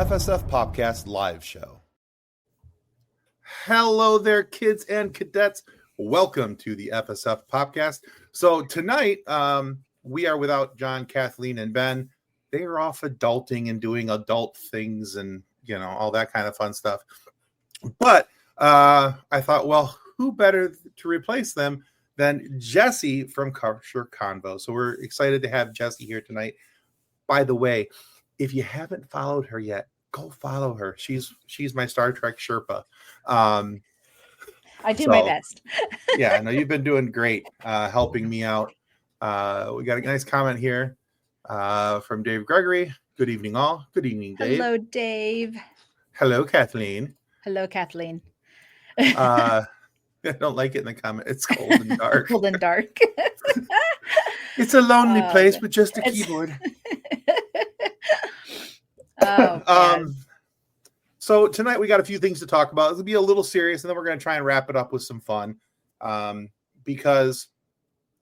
FSF PopCast live show. Hello there, kids and cadets. Welcome to the FSF PopCast. So tonight, we are without John, Kathleen, and Ben. They are off adulting and doing adult things and, you know, all that kind of fun stuff. But I thought, well, who better to replace them than Jessi from Crusher Convo. So we're excited to have Jessi here tonight. By the way, if you haven't followed her yet, go follow her. She's my Star Trek Sherpa. I do my best. Yeah, no, you've been doing great, helping me out. We got a nice comment here from Dave Gregory. Good evening, all. Good evening, Dave. Hello, Dave. Hello, Kathleen. Hello, Kathleen. I don't like it in the comment. It's cold and dark. Cold and dark. It's a lonely place with just a keyboard. So tonight we got a few things to talk about. It'll be a little serious, and then we're going to try and wrap it up with some fun. Because,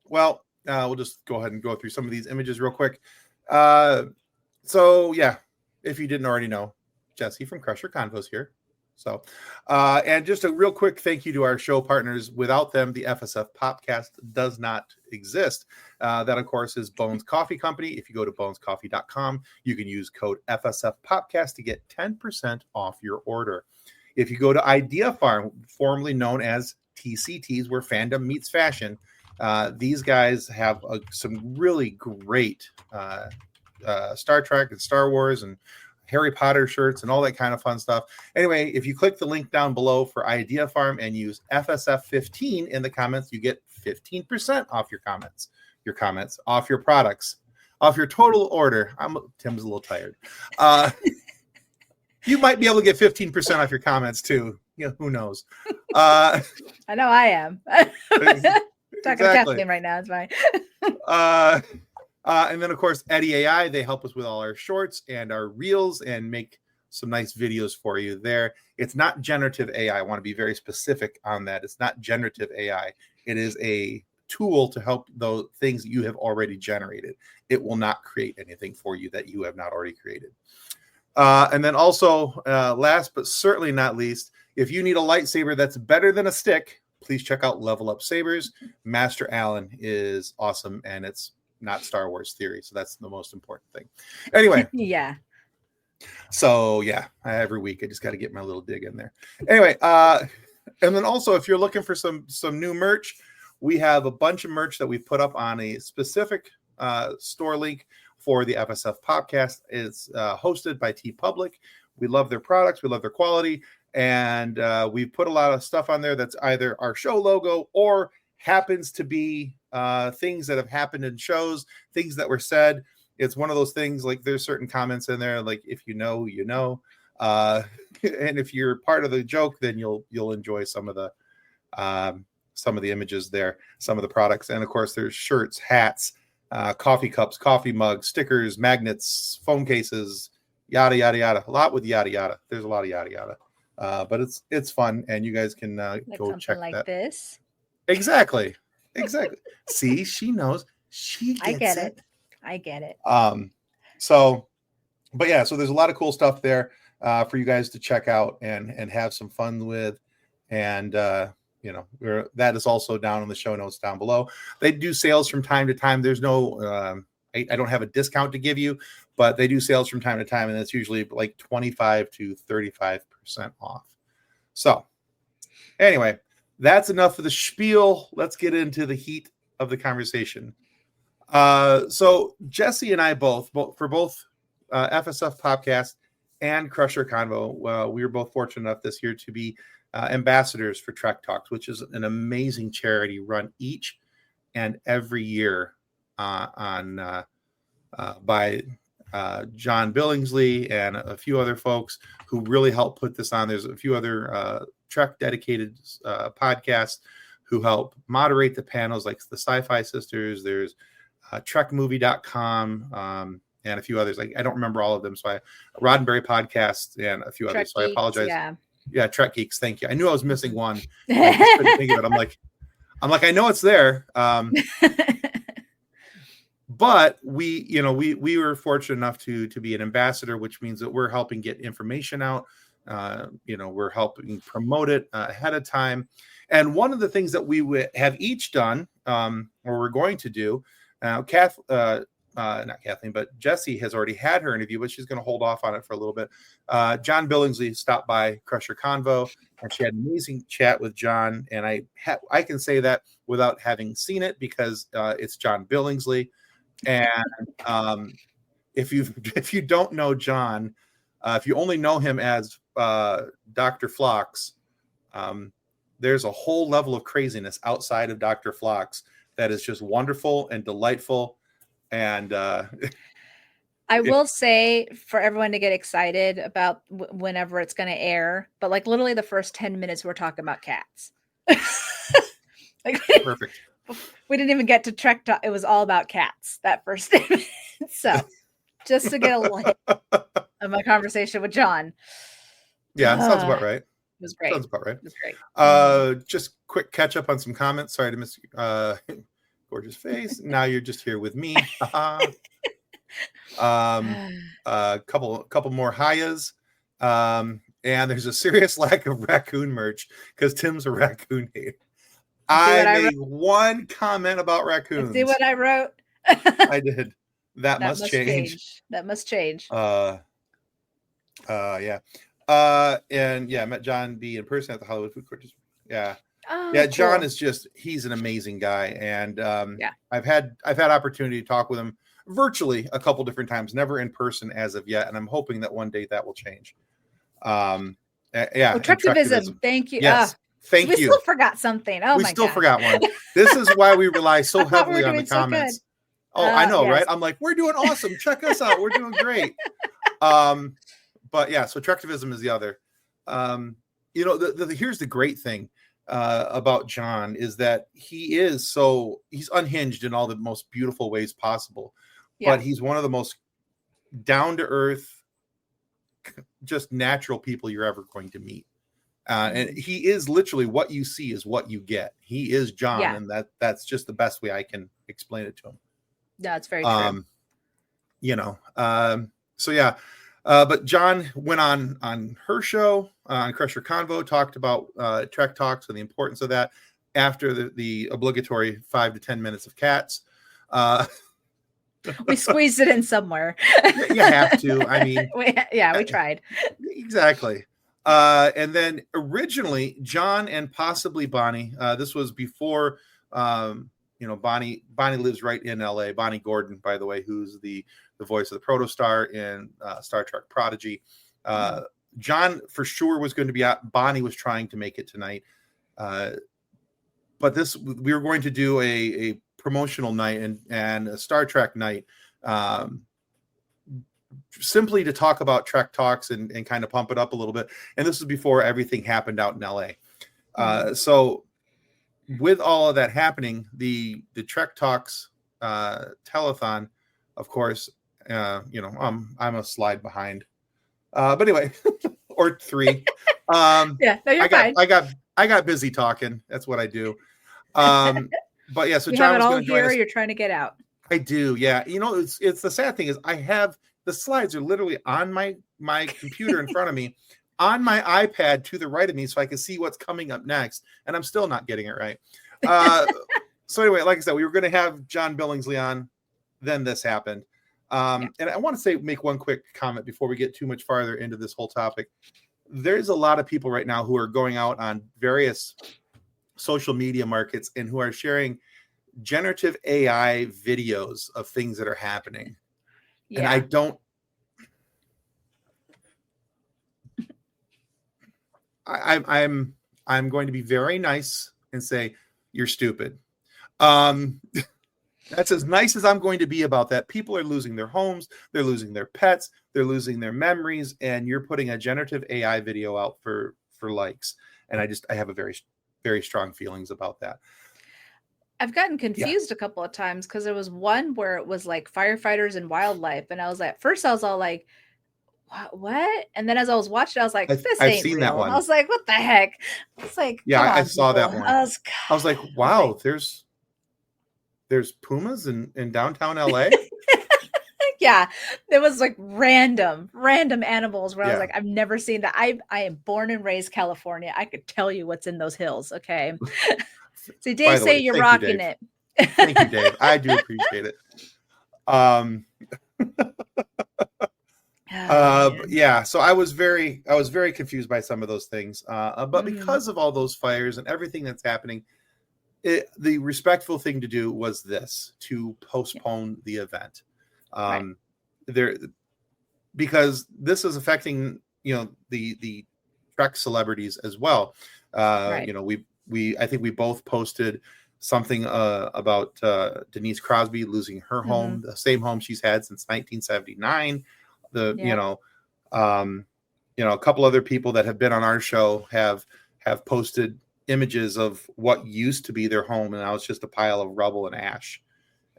well, we'll just go ahead and go through some of these images real quick. So yeah, if you didn't already know, Jessi from Crusher Convo's here. So, and just a real quick thank you to our show partners. Without them, the FSF PopCast does not exist. That, of course, is Bones Coffee Company. If you go to bonescoffee.com, you can use code FSF PopCast to get 10% off your order. If you go to Idea Farm, formerly known as TCTs, where fandom meets fashion, these guys have some really great Star Trek and Star Wars and Harry Potter shirts and all that kind of fun stuff. Anyway, if you click the link down below for Idea Farm and use FSF15 in the comments, you get 15% off your comments, off your products, off your total order. Tim's a little tired. You might be able to get 15% off your comments too. You know, who knows? I know I am. Talking exactly. to Kathleen right now. It's fine. And then, of course, Eddie AI, they help us with all our shorts and our reels and make some nice videos for you there. It's not generative AI. I want to be very specific on that. It's not generative AI. It is a tool to help those things that you have already generated. It will not create anything for you that you have not already created. And then also, last but certainly not least, if you need a lightsaber that's better than a stick, please check out Level Up Sabers. Master Allen is awesome, and it's not Star Wars theory, so that's the most important thing. Anyway, yeah. So yeah, every week I just got to get my little dig in there. Anyway, and then also if you're looking for some new merch, we have a bunch of merch that we've put up on a specific store link for the FSF PopCast. It's hosted by TeePublic. We love their products, we love their quality, and we've put a lot of stuff on there that's either our show logo or happens to be things that have happened in shows, things that were said. It's one of those things, like there's certain comments in there, like if you know, you know, and if you're part of the joke, then you'll enjoy some of the images there, some of the products, and of course there's shirts, hats, coffee cups, coffee mugs, stickers, magnets, phone cases, yada yada yada. A lot with yada yada. There's a lot of yada yada, but it's fun, and you guys can go check like that. This. Exactly. See, she knows. She gets it. I get it. So there's a lot of cool stuff there for you guys to check out and have some fun with. And that is also down in the show notes down below. They do sales from time to time. There's no I don't have a discount to give you, but they do sales from time to time, and it's usually like 25 to 35% off. So anyway, that's enough of the spiel. Let's get into the heat of the conversation. So Jessi and I both for both FSF PopCast and Crusher Convo, we were both fortunate enough this year to be ambassadors for Trek Talks, which is an amazing charity run each and every year by John Billingsley and a few other folks who really help put this on. There's a few other Trek dedicated podcasts who help moderate the panels, like the Sci-Fi Sisters. There's trekmovie.com and a few others. Like I don't remember all of them. So Roddenberry podcast and a few Trek others. So I apologize. Yeah, Trek Geeks. Thank you. I knew I was missing one. I just couldn't think of it. I'm like, I know it's there. but we were fortunate enough to be an ambassador, which means that we're helping get information out. We're helping promote it ahead of time. And one of the things that we have each done, or we're going to do, not Kathleen, but Jessi has already had her interview, but she's going to hold off on it for a little bit. John Billingsley stopped by Crusher Convo, and she had an amazing chat with John. And I can say that without having seen it, because it's John Billingsley. And if you don't know John, if you only know him as Dr. Phlox, there's a whole level of craziness outside of Dr. Phlox that is just wonderful and delightful. And I will say, for everyone to get excited about whenever it's going to air, but like literally the first 10 minutes we're talking about cats. Perfect. We didn't even get to Trek Talk. It was all about cats that first 10 minutes. So just to get a light of my conversation with John. Yeah, sounds about right. It was great. Sounds about right. It was great. Just quick catch up on some comments. Sorry to miss gorgeous face. Now you're just here with me. Couple more highs. And there's a serious lack of raccoon merch because Tim's a raccoon hater. I made one comment about raccoons. See what I wrote? I did. That must change. That must change. Yeah. And yeah, I met John B in person at the Hollywood Food Court. Yeah. Oh, yeah, cool. John is he's an amazing guy. And I've had opportunity to talk with him virtually a couple different times, never in person as of yet. And I'm hoping that one day that will change. Trekkervism. Thank you. Yes. Thank you. We still forgot something. We still forgot one. This is why we rely so heavily on the comments. So I know, yes. right? I'm like, we're doing awesome. Check us out. We're doing great. But yeah, so Trekkervism is the other. Here's the great thing about John is that he's unhinged in all the most beautiful ways possible. Yeah. But he's one of the most down to earth, just natural people you're ever going to meet. And he is literally what you see is what you get. He is John, and that's just the best way I can explain it to him. Yeah, it's very true. So yeah. But John went on her show on Crusher Convo, talked about Trek Talks and the importance of that after the obligatory 5 to 10 minutes of cats. We squeezed it in somewhere. You have to. I mean, we tried. Exactly. And then originally John and possibly Bonnie, this was before, Bonnie lives right in LA. Bonnie Gordon, by the way, who's the voice of the protostar in Star Trek Prodigy. John for sure was going to be out. Bonnie was trying to make it tonight. But we were going to do a promotional night and a Star Trek night, simply to talk about Trek Talks and kind of pump it up a little bit. And this was before everything happened out in LA. So with all of that happening, the Trek Talks telethon, of course, I'm a slide behind. But anyway, or 3. You're fine. I got busy talking. That's what I do. But yeah, so you John have it was all going to join here. us. You're trying to get out. I do. Yeah. It's the sad thing is I have the slides are literally on my computer in front of me, on my iPad to the right of me, so I can see what's coming up next. And I'm still not getting it right. So anyway, like I said, we were going to have John Billingsley on. Then this happened. And I want to make one quick comment before we get too much farther into this whole topic. There's a lot of people right now who are going out on various social media markets and who are sharing generative AI videos of things that are happening. Yeah. And I'm going to be very nice and say you're stupid. That's as nice as I'm going to be about that. People are losing their homes, they're losing their pets, they're losing their memories, and you're putting a generative AI video out for likes. And I have a very, very strong feelings about that. I've gotten confused a couple of times because there was one where it was like firefighters and wildlife, and I was like, first I was all like, what? And then as I was watching, I was like, this ain't real. That one. I was like, what the heck? It's like, I saw that one. I was like, wow, there's there's pumas in downtown LA. Yeah, there was like random animals where I Yeah. was like, I've never seen that. I am born and raised California. I could tell you what's in those hills. Okay. So Dave, say you're rocking it. Thank you, Dave. I do appreciate it. Yeah, so I was very confused by some of those things. But because of all those fires and everything that's happening, the respectful thing to do was to postpone the event. There, because this is affecting, the Trek celebrities as well. I think we both posted something about Denise Crosby losing her home, the same home she's had since 1979. A couple other people that have been on our show have posted images of what used to be their home, and now it's just a pile of rubble and ash.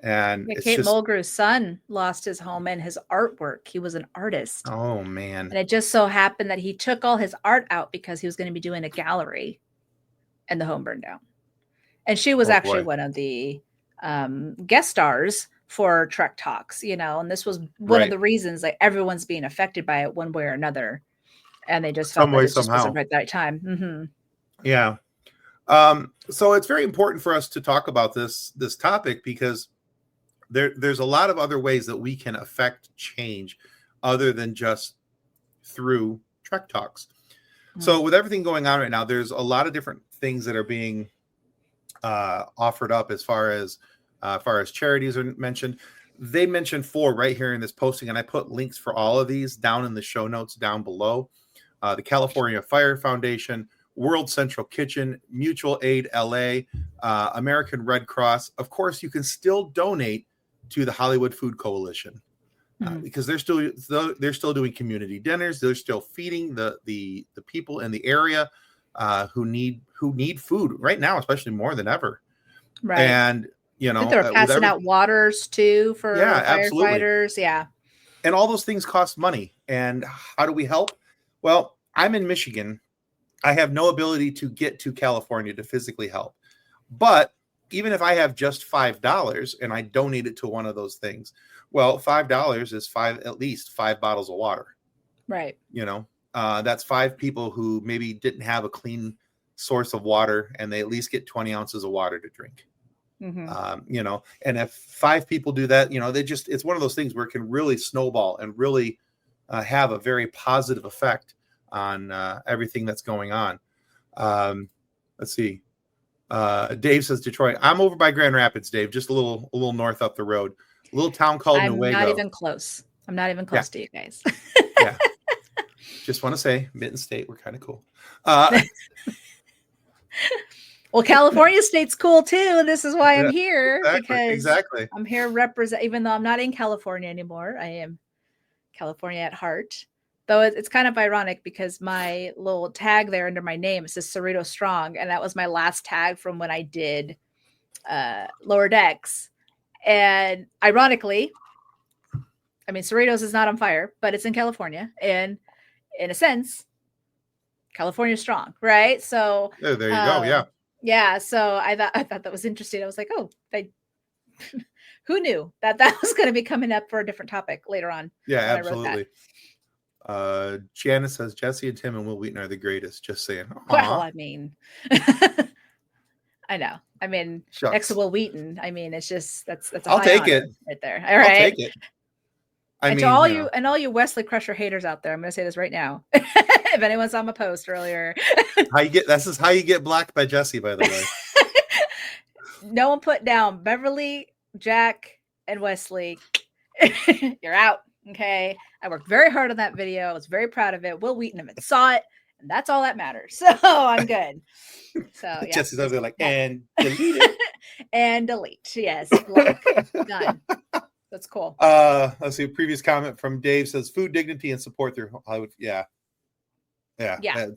And Kate Mulgrew's son lost his home and his artwork. He was an artist. Oh man! And it just so happened that he took all his art out because he was going to be doing a gallery, and the home burned down. And she was actually one of the guest stars for Trek Talks, and this was one of the reasons that everyone's being affected by it one way or another. And they just felt that it just wasn't right that time. Mm-hmm. Yeah. So it's very important for us to talk about this topic because there's a lot of other ways that we can affect change other than just through Trek Talks. Mm-hmm. So with everything going on right now, there's a lot of different things that are being offered up as far as charities are mentioned. They mentioned 4 right here in this posting, and I put links for all of these down in the show notes down below. The California Fire Foundation, World Central Kitchen, Mutual Aid LA, American Red Cross. Of course, you can still donate to the Hollywood Food Coalition because they're still doing community dinners. They're still feeding the people in the area who need food right now, especially more than ever. Right. And they're passing out waters too for firefighters. Absolutely. Yeah. And all those things cost money. And how do we help? Well, I'm in Michigan. I have no ability to get to California to physically help. But even if I have just $5 and I donate it to one of those things, well, $5 is at least 5 bottles of water. Right. That's 5 people who maybe didn't have a clean source of water, and they at least get 20 ounces of water to drink. Mm-hmm. And if 5 people do that, it's one of those things where it can really snowball and really have a very positive effect on everything that's going on. Let's see. Dave says Detroit. I'm over by Grand Rapids, Dave, just a little north up the road. A little town called Newaygo. I'm not even close. I'm not even close to you guys. Yeah. Just want to say, Mitten State, we're kind of cool. Well, California State's cool too, and this is why I'm here. Exactly. I'm here represent. Even though I'm not in California anymore, I am California at heart. Though it's kind of ironic because my little tag there under my name, it says Cerritos Strong, and that was my last tag from when I did Lower Decks. And ironically, I mean, Cerritos is not on fire, but it's in California, and in a sense, California strong, right? So there you go. Yeah. Yeah. So I thought that was interesting. I was like, oh, who knew that was going to be coming up for a different topic later on? Yeah, absolutely. Janice says Jessi and Tim and Will Wheaton are the greatest. Just saying. Aww. Well, I mean, I know. I mean, next to Will Wheaton. I mean, it's just that's a I'll take it right there. All right. I'll take it. To all you Wesley Crusher haters out there, I'm going to say this right now. If anyone saw my post earlier, this is how you get blocked by Jessi, by the way. No one put down Beverly, Jack, and Wesley. You're out. Okay. I worked very hard on that video. I was very proud of it. Will Wheaton saw it, and that's all that matters. So I'm good. So yeah. Jessi's over there like, and delete it. And delete. Yes. Block. Done. That's cool. Let's see. A previous comment from Dave says food dignity and support through Hollywood. Yeah.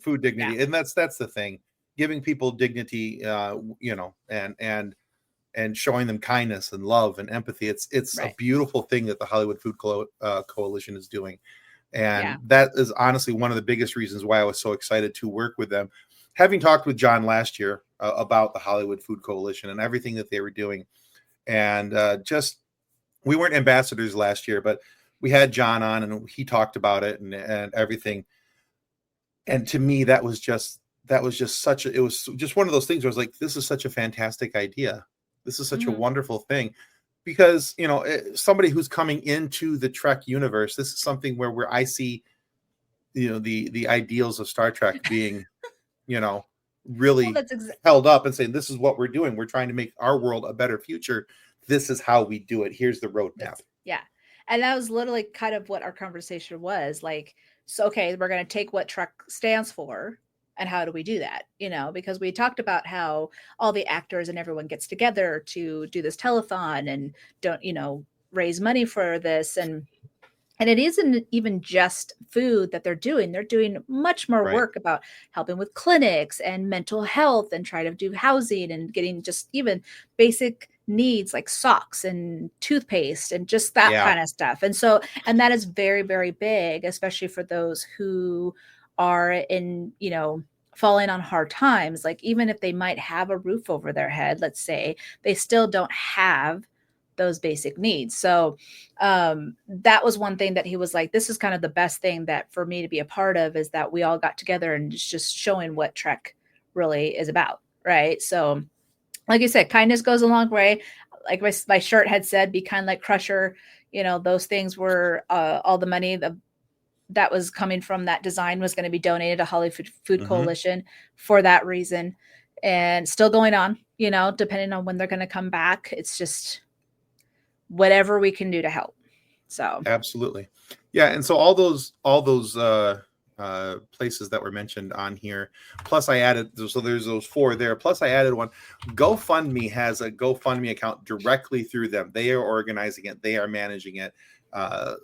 Food dignity. Yeah. And that's the thing. Giving people dignity, and showing them kindness and love and empathy. It's a beautiful thing that the Hollywood Food Coalition is doing. And that is honestly one of the biggest reasons why I was so excited to work with them. Having talked with John last year about the Hollywood Food Coalition and everything that they were doing, And we weren't ambassadors last year, but we had John on and he talked about it and everything. And to me, it was just one of those things where I was like, this is such a fantastic idea. This is such a wonderful thing, because, somebody who's coming into the Trek universe, this is something where I see, the ideals of Star Trek being, really held up and saying, this is what we're doing. We're trying to make our world a better future. This is how we do it. Here's the roadmap. Yeah. And that was literally kind of what our conversation was like. So, okay, we're going to take what Trek stands for and how do we do that? Because we talked about how all the actors and everyone gets together to do this telethon and don't, raise money for this. And it isn't even just food that they're doing. They're doing much more work about helping with clinics and mental health and try to do housing and getting just even basic needs like socks and toothpaste and just that kind of stuff. And that is very, very big, especially for those who are in, falling on hard times. Like, even if they might have a roof over their head, let's say, they still don't have those basic needs. So that was one thing that he was like, this is kind of the best thing that for me to be a part of, is that we all got together and just showing what Trek really is about. Right. So like you said, kindness goes a long way. Like my shirt had said, be kind like Crusher. Those things were all the money that was coming from that design was going to be donated to Hollywood Food Coalition for that reason, and still going on, depending on when they're going to come back. It's just whatever we can do to help. So absolutely. Yeah. And so all those places that were mentioned on here, plus I added, so there's those 4 there, plus I added one. GoFundMe has a GoFundMe account directly through them. They are organizing it, they are managing it.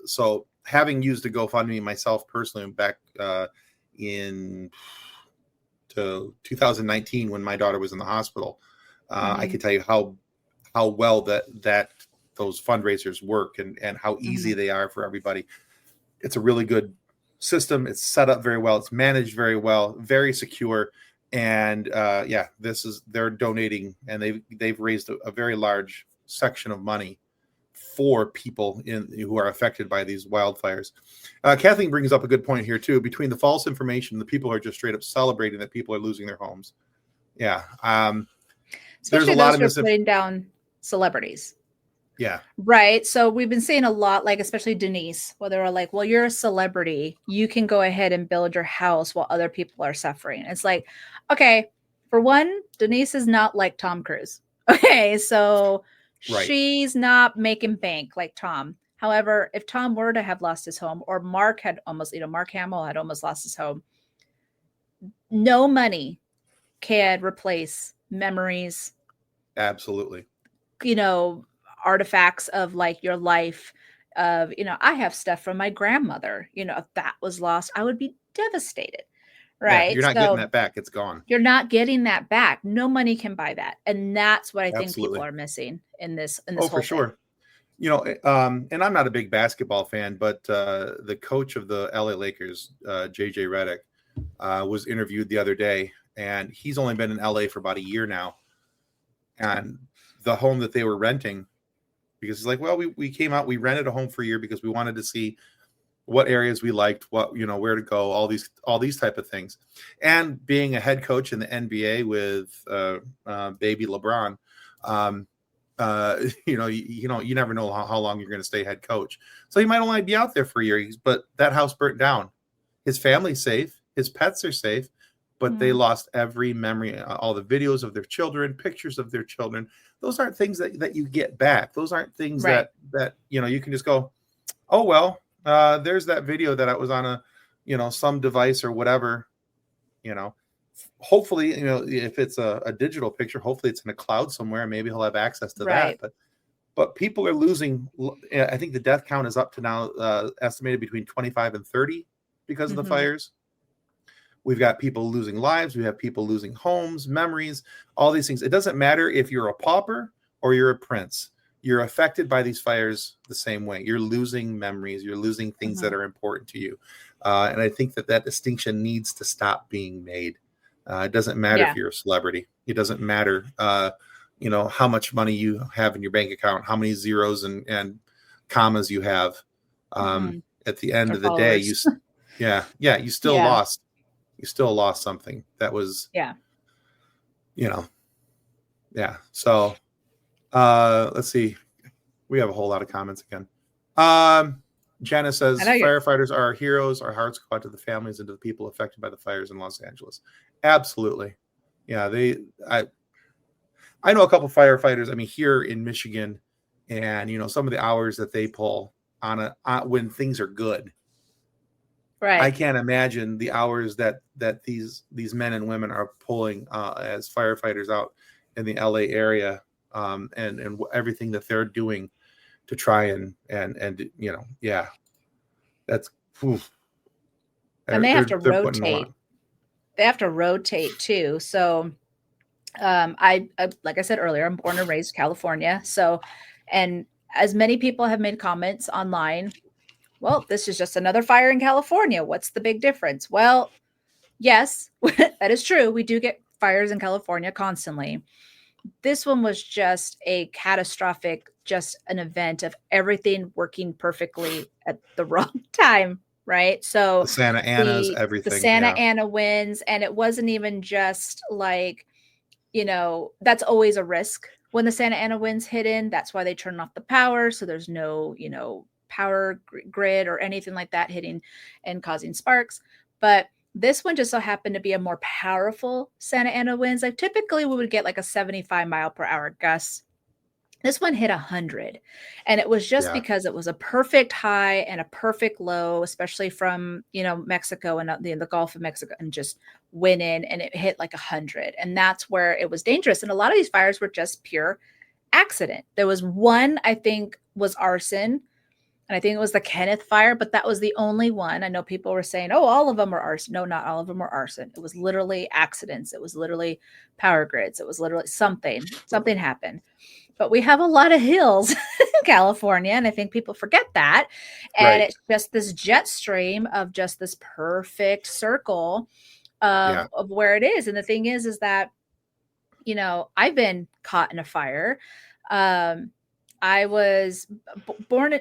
So having used a GoFundMe myself personally back in 2019 when my daughter was in the hospital, I can tell you how well that those fundraisers work and how easy they are for everybody. It's a really good system. It's set up very well. It's managed very well, very secure. And they're donating, and they've raised a very large section of money for people who are affected by these wildfires. Kathleen brings up a good point here too. Between the false information, the people are just straight up celebrating that people are losing their homes. Yeah. There's a lot of putting down celebrities. Yeah. Right. So we've been seeing a lot, like, especially Denise, where they're like, well, you're a celebrity. You can go ahead and build your house while other people are suffering. It's like, okay, for one, Denise is not like Tom Cruise. Okay. So she's not making bank like Tom. However, if Tom were to have lost his home, or Mark Hamill had almost lost his home, no money can replace memories. Absolutely. Artifacts of like your life of, I have stuff from my grandmother, if that was lost, I would be devastated. Right. Yeah, you're not getting that back. It's gone. You're not getting that back. No money can buy that. And that's what I think people are missing in this whole for sure. Thing. And I'm not a big basketball fan, but the coach of the LA Lakers, JJ Redick, was interviewed the other day, and he's only been in LA for about a year now. And the home that they were renting, because it's like, well, we came out, we rented a home for a year because we wanted to see what areas we liked, what, where to go, all these type of things. And being a head coach in the NBA with baby LeBron, you never know how long you're going to stay head coach. So he might only be out there for a year, but that house burnt down. His family's safe. His pets are safe, but they lost every memory, all the videos of their children, pictures of their children. Those aren't things that you get back. Those aren't things that you can just go, oh, well, there's that video that I was on a, some device or whatever, hopefully, if it's a digital picture, hopefully it's in a cloud somewhere. Maybe he'll have access to that. But people are losing. I think the death count is up to now estimated between 25 and 30 because of the fires. We've got people losing lives. We have people losing homes, memories, all these things. It doesn't matter if you're a pauper or you're a prince. You're affected by these fires the same way. You're losing memories. You're losing things that are important to you. And I think that distinction needs to stop being made. It doesn't matter if you're a celebrity. It doesn't matter, how much money you have in your bank account, how many zeros and commas you have. At the end of the day, you still lost. You still lost something that was, So, let's see. We have a whole lot of comments again. Jana says firefighters are our heroes. Our hearts go out to the families and to the people affected by the fires in Los Angeles. Absolutely. Yeah. I know a couple firefighters, here in Michigan, and some of the hours that they pull on when things are good. Right. I can't imagine the hours that these men and women are pulling as firefighters out in the LA area, and everything that they're doing to try and that's oof. And they have to rotate. They have to rotate too. So I like I said earlier, I'm born and raised California. So, and as many people have made comments online, well, this is just another fire in California. What's the big difference? Well, yes, that is true. We do get fires in California constantly. This one was just a catastrophic, just an event of everything working perfectly at the wrong time. Right. So the Santa Ana's everything. The Santa Ana winds. And it wasn't even just like, that's always a risk when the Santa Ana winds hit in. That's why they turn off the power. So there's no, power grid or anything like that hitting and causing sparks. But this one just so happened to be a more powerful Santa Ana winds. Like typically we would get like a 75 mile per hour gust. This one hit 100. And it was just because it was a perfect high and a perfect low, especially from, Mexico and the Gulf of Mexico, and just went in and it hit like 100. And that's where it was dangerous. And a lot of these fires were just pure accident. There was one, I think, was arson. And I think it was the Kenneth fire, but that was the only one. I know people were saying, oh, all of them were arson. No, not all of them were arson. It was literally accidents. It was literally power grids. It was literally something happened. But we have a lot of hills in California, and I think people forget that. And it's just this jet stream of just this perfect circle of where it is. And the thing is that, I've been caught in a fire. I was born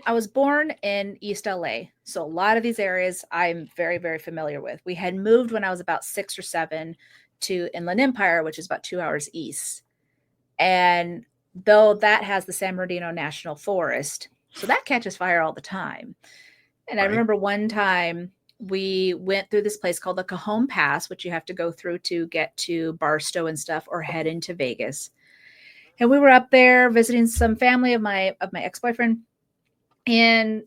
in East LA. So a lot of these areas I'm very, very familiar with. We had moved when I was about 6 or 7 to Inland Empire, which is about 2 hours east. And though that has the San Bernardino National Forest, so that catches fire all the time. And I remember one time we went through this place called the Cajon Pass, which you have to go through to get to Barstow and stuff or head into Vegas. And we were up there visiting some family of my ex-boyfriend, and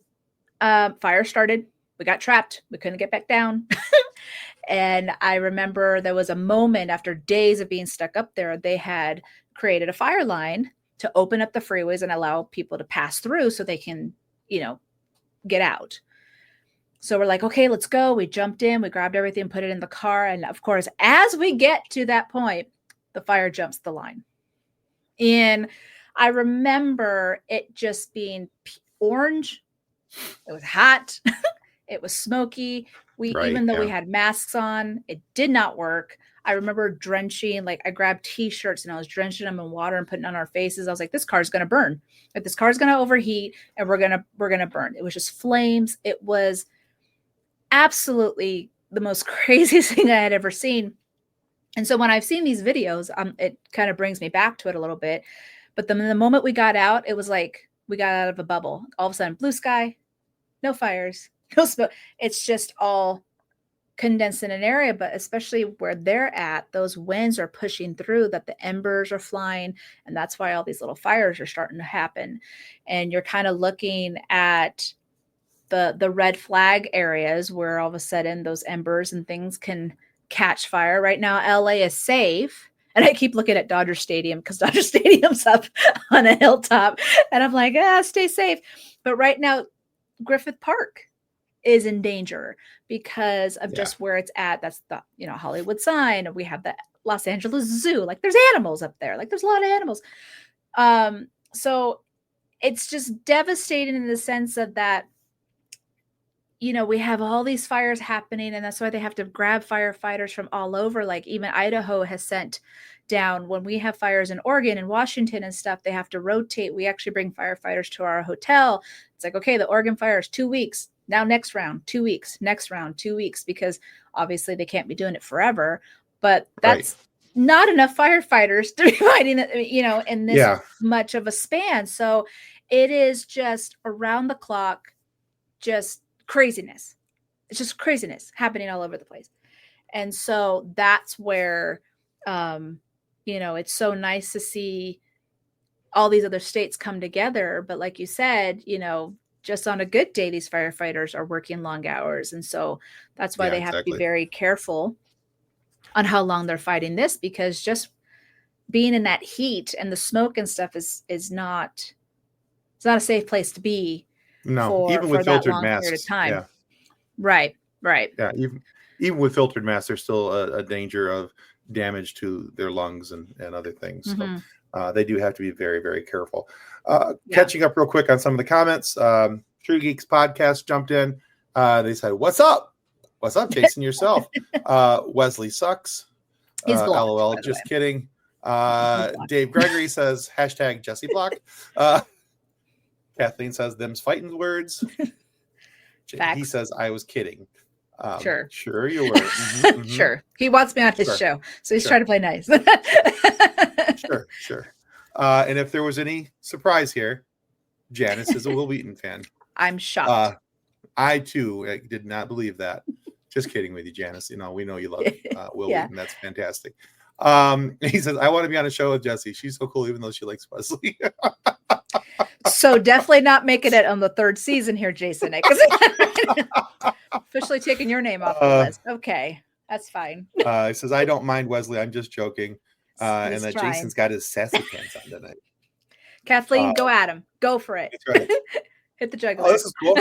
fire started. We got trapped. We couldn't get back down. And I remember there was a moment after days of being stuck up there, they had created a fire line to open up the freeways and allow people to pass through so they can, get out. So we're like, okay, let's go. We jumped in, we grabbed everything, put it in the car. And of course, as we get to that point, the fire jumps the line. And I remember it just being orange. It was hot. It was smoky. Even though we had masks on, it did not work. I remember drenching, like I grabbed t-shirts and I was drenching them in water and putting on our faces. I was like, this car's going to burn. Like this car's going to overheat and we're going to burn. It was just flames. It was absolutely the most craziest thing I had ever seen. And so when I've seen these videos, it kind of brings me back to it a little bit. But the moment we got out, it was like we got out of a bubble. All of a sudden, blue sky, no fires, no smoke. It's just all condensed in an area, but especially where they're at, those winds are pushing through, that the embers are flying. And that's why all these little fires are starting to happen. And you're kind of looking at the red flag areas where all of a sudden those embers and things can catch fire. Right now, LA is safe. And I keep looking at Dodger Stadium because Dodger Stadium's up on a hilltop. And I'm like, stay safe. But right now, Griffith Park is in danger because of just where it's at. That's the, Hollywood sign. We have the Los Angeles Zoo. Like there's animals up there. Like there's a lot of animals. So it's just devastating in the sense of that, we have all these fires happening, and that's why they have to grab firefighters from all over. Like even Idaho has sent down, when we have fires in Oregon and Washington and stuff, they have to rotate. We actually bring firefighters to our hotel. It's like, okay, the Oregon fire is 2 weeks. Now next round, 2 weeks, next round, 2 weeks, because obviously they can't be doing it forever. But that's not enough firefighters to be fighting, in this much of a span. So it is just around the clock, just craziness. It's just craziness happening all over the place. And so that's where, it's so nice to see all these other states come together. But like you said, just on a good day, these firefighters are working long hours. And so that's why they have to be very careful on how long they're fighting this, because just being in that heat and the smoke and stuff is not, it's not a safe place to be. No, even with filtered masks. Yeah. Right. Yeah, even with filtered masks, there's still a danger of damage to their lungs and other things. Mm-hmm. So they do have to be very, very careful. Catching up real quick on some of the comments. True Geeks Podcast jumped in. They said, "What's up? What's up, Jason? Yourself? Wesley sucks. He's blocked, LOL. Just kidding." Dave Gregory says, hashtag Jessi blocked. Kathleen says, them's fighting words. He says, I was kidding. Sure you were. Mm-hmm. Sure. He wants me on his show, so he's trying to play nice. Sure. And if there was any surprise here, Janice is a Will Wheaton fan. I'm shocked. I too did not believe that. Just kidding with you, Janice. We know you love Will Wheaton. That's fantastic. He says, I want to be on a show with Jessi. She's so cool, even though she likes Wesley. So definitely not making it on the third season here, Jason. Officially taking your name off the list. Okay, that's fine. He says, I don't mind Wesley. I'm just joking. And that trying. Jason's got his sassy pants on tonight. Kathleen, go at him. Go for it. That's right. Hit the jugular. Oh, this is cool.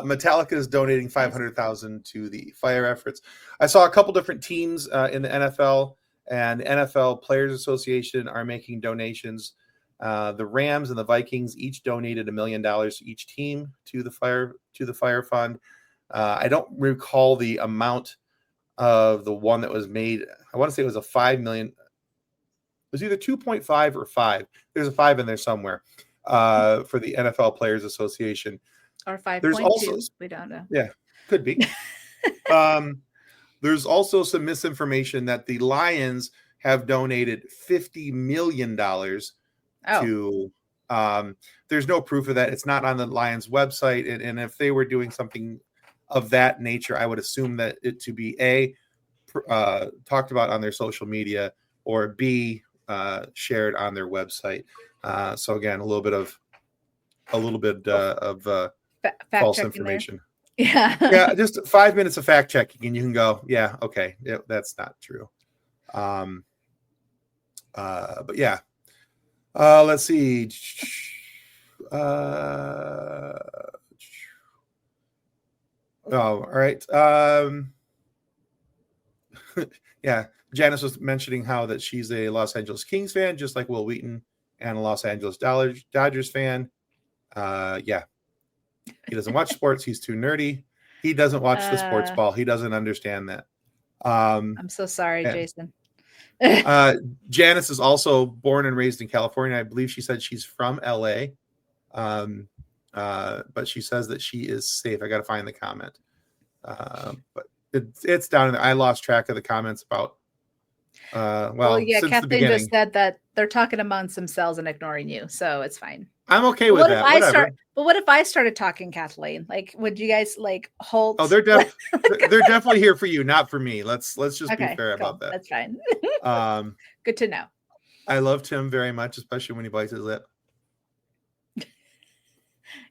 Metallica is donating $500,000 to the fire efforts. I saw a couple different teams in the NFL, and the NFL Players Association are making donations. The Rams and the Vikings each donated $1 million to each team to the fire fund. I don't recall the amount of the one that was made. I want to say it was a $5 million. It was either 2.5 or 5. There's a 5 in there somewhere for the NFL Players Association. Or 5.2. We don't know. Yeah, could be. There's also some misinformation that the Lions have donated $50 million to. There's no proof of that. It's not on the Lions website. And if they were doing something of that nature, I would assume that it to be talked about on their social media, or B, shared on their website. So again, a little bit of false information. There. Yeah. Yeah. Just 5 minutes of fact checking and you can go, yeah, okay. Yeah, that's not true. But yeah. Let's see. All right. Yeah. Janice was mentioning how that she's a Los Angeles Kings fan, just like Will Wheaton, and a Los Angeles Dodgers fan. Yeah. He doesn't watch sports. He's too nerdy. He doesn't watch the sports ball. He doesn't understand that. I'm so sorry, Jason. Janice is also born and raised in California. I believe she said she's from LA. But she says that she is safe. I got to find the comment. But it's down in there. I lost track of the comments about Kathleen just said that they're talking amongst themselves and ignoring you, so it's fine. I'm okay with that. But what if I started talking, Kathleen? Like, would you guys hold? Oh, they're definitely here for you, not for me. Let's just be fair about that. That's fine. Good to know. I love Tim very much, especially when he bites his lip.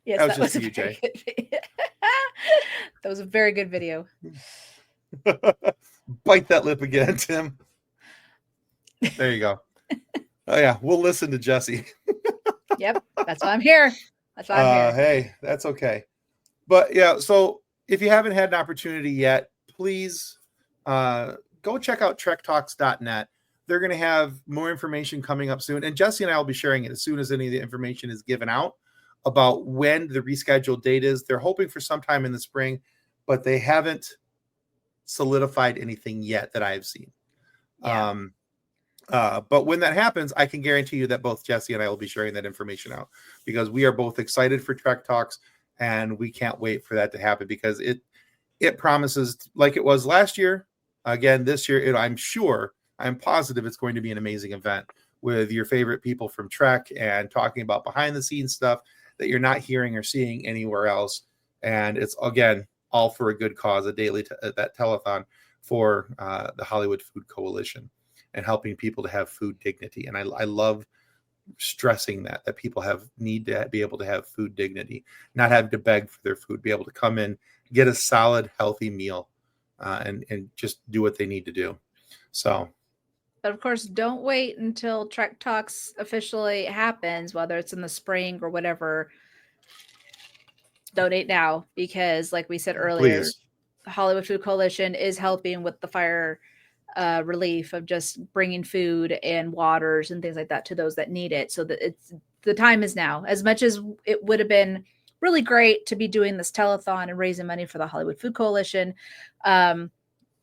Yes, that was just you, Jay. That was a very good video. Bite that lip again, Tim. There you go. Oh yeah, we'll listen to Jessi. Yep, that's why I'm here. Hey, that's okay. But yeah, so if you haven't had an opportunity yet, please go check out trektalks.net. They're going to have more information coming up soon, and Jessi and I will be sharing it as soon as any of the information is given out. about when the rescheduled date is. They're hoping for sometime in the spring, but they haven't solidified anything yet that I have seen. Yeah. But when that happens, I can guarantee you that both Jessi and I will be sharing that information out, because we are both excited for Trek Talks, and we can't wait for that to happen, because it promises, like it was last year, again this year. I'm positive it's going to be an amazing event with your favorite people from Trek, and talking about behind the scenes stuff that you're not hearing or seeing anywhere else. And it's, again, all for a good cause, a daily that telethon for the Hollywood Food Coalition, and helping people to have food dignity. And I love stressing that people need to be able to have food dignity, not have to beg for their food, be able to come in, get a solid, healthy meal, and just do what they need to do. So, but of course, don't wait until Trek Talks officially happens, whether it's in the spring or whatever. Donate now, because like we said earlier, please. The Hollywood Food Coalition is helping with the fire relief of just bringing food and waters and things like that to those that need it. So that the time is now. As much as it would have been really great to be doing this telethon and raising money for the Hollywood Food Coalition,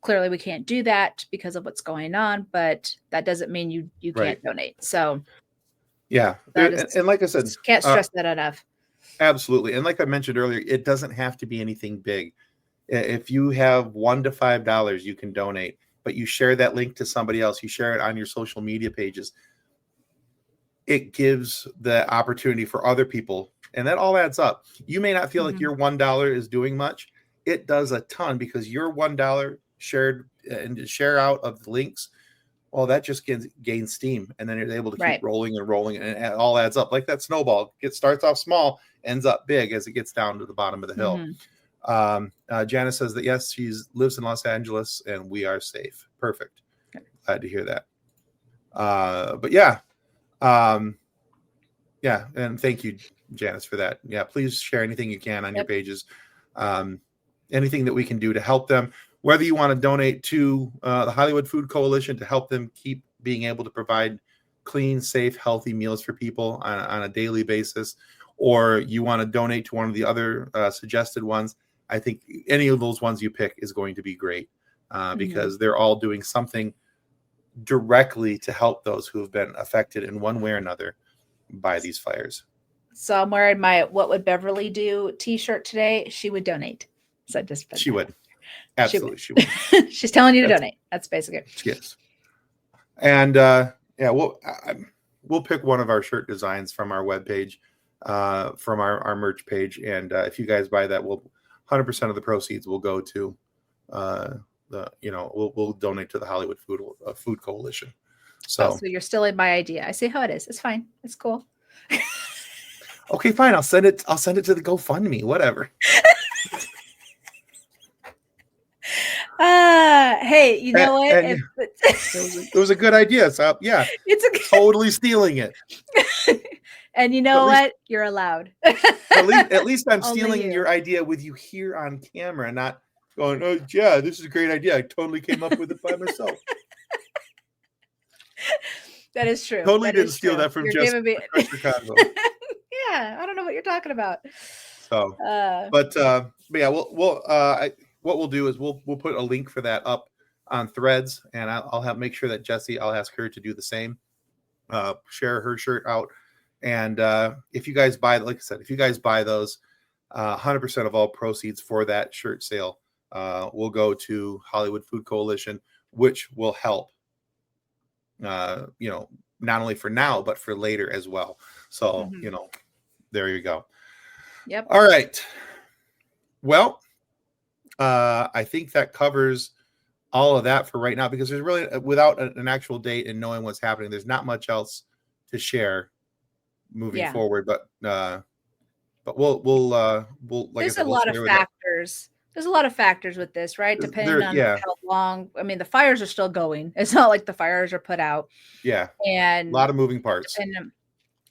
clearly we can't do that because of what's going on, but that doesn't mean you can't donate. So yeah, and like I said, can't stress that enough. Absolutely. And like I mentioned earlier, it doesn't have to be anything big. If you have $1 to $5, you can donate, but you share that link to somebody else, you share it on your social media pages. It gives the opportunity for other people, and that all adds up. You may not feel like your $1 is doing much. It does a ton, because your $1 shared and share out of the links, well, that just gains steam, and then you're able to keep rolling and rolling, and it all adds up like that snowball. It starts off small, ends up big as it gets down to the bottom of the hill. Janice says that yes, she lives in Los Angeles, and we are safe. Perfect. Glad to hear that. But yeah, and thank you, Janice, for that. Yeah, please share anything you can on your pages. Anything that we can do to help them. Whether you want to donate to the Hollywood Food Coalition to help them keep being able to provide clean, safe, healthy meals for people on a daily basis, or you want to donate to one of the other suggested ones, I think any of those ones you pick is going to be great, because they're all doing something directly to help those who have been affected in one way or another by these fires. So I'm wearing my "What Would Beverly Do" t-shirt today. She would donate. So she would. Absolutely, she would. She's telling you to donate. That's basically it. Yes. And we'll pick one of our shirt designs from our webpage, from our merch page, and if you guys buy that, 100% of the proceeds will go to we'll donate to the Hollywood Food Coalition. So you're stealing my idea. I see how it is. It's fine. It's cool. Okay, fine. I'll send it to the GoFundMe. Whatever. Hey, you know what? It was a good idea. So yeah, it's totally stealing it. And you know what? You're allowed. at least I'm stealing your idea with you here on camera, not going, oh yeah, this is a great idea. I totally came up with it by myself. That is true. Totally didn't steal that from Jessi. Crusher Convo. Yeah, I don't know what you're talking about. So, but yeah, what we'll do is we'll put a link for that up on Threads, and I'll make sure that Jessi, I'll ask her to do the same, share her shirt out. And if you guys buy, like I said, if you guys buy those, 100% of all proceeds for that shirt sale will go to Hollywood Food Coalition, which will help, not only for now, but for later as well. So, there you go. Yep. All right. Well, I think that covers all of that for right now, because there's really, without an actual date and knowing what's happening, there's not much else to share moving forward. But we'll like there's a lot of factors. There's a lot of factors with this, right? Depending on how long. I mean, the fires are still going. It's not like the fires are put out. Yeah. And a lot of moving parts. And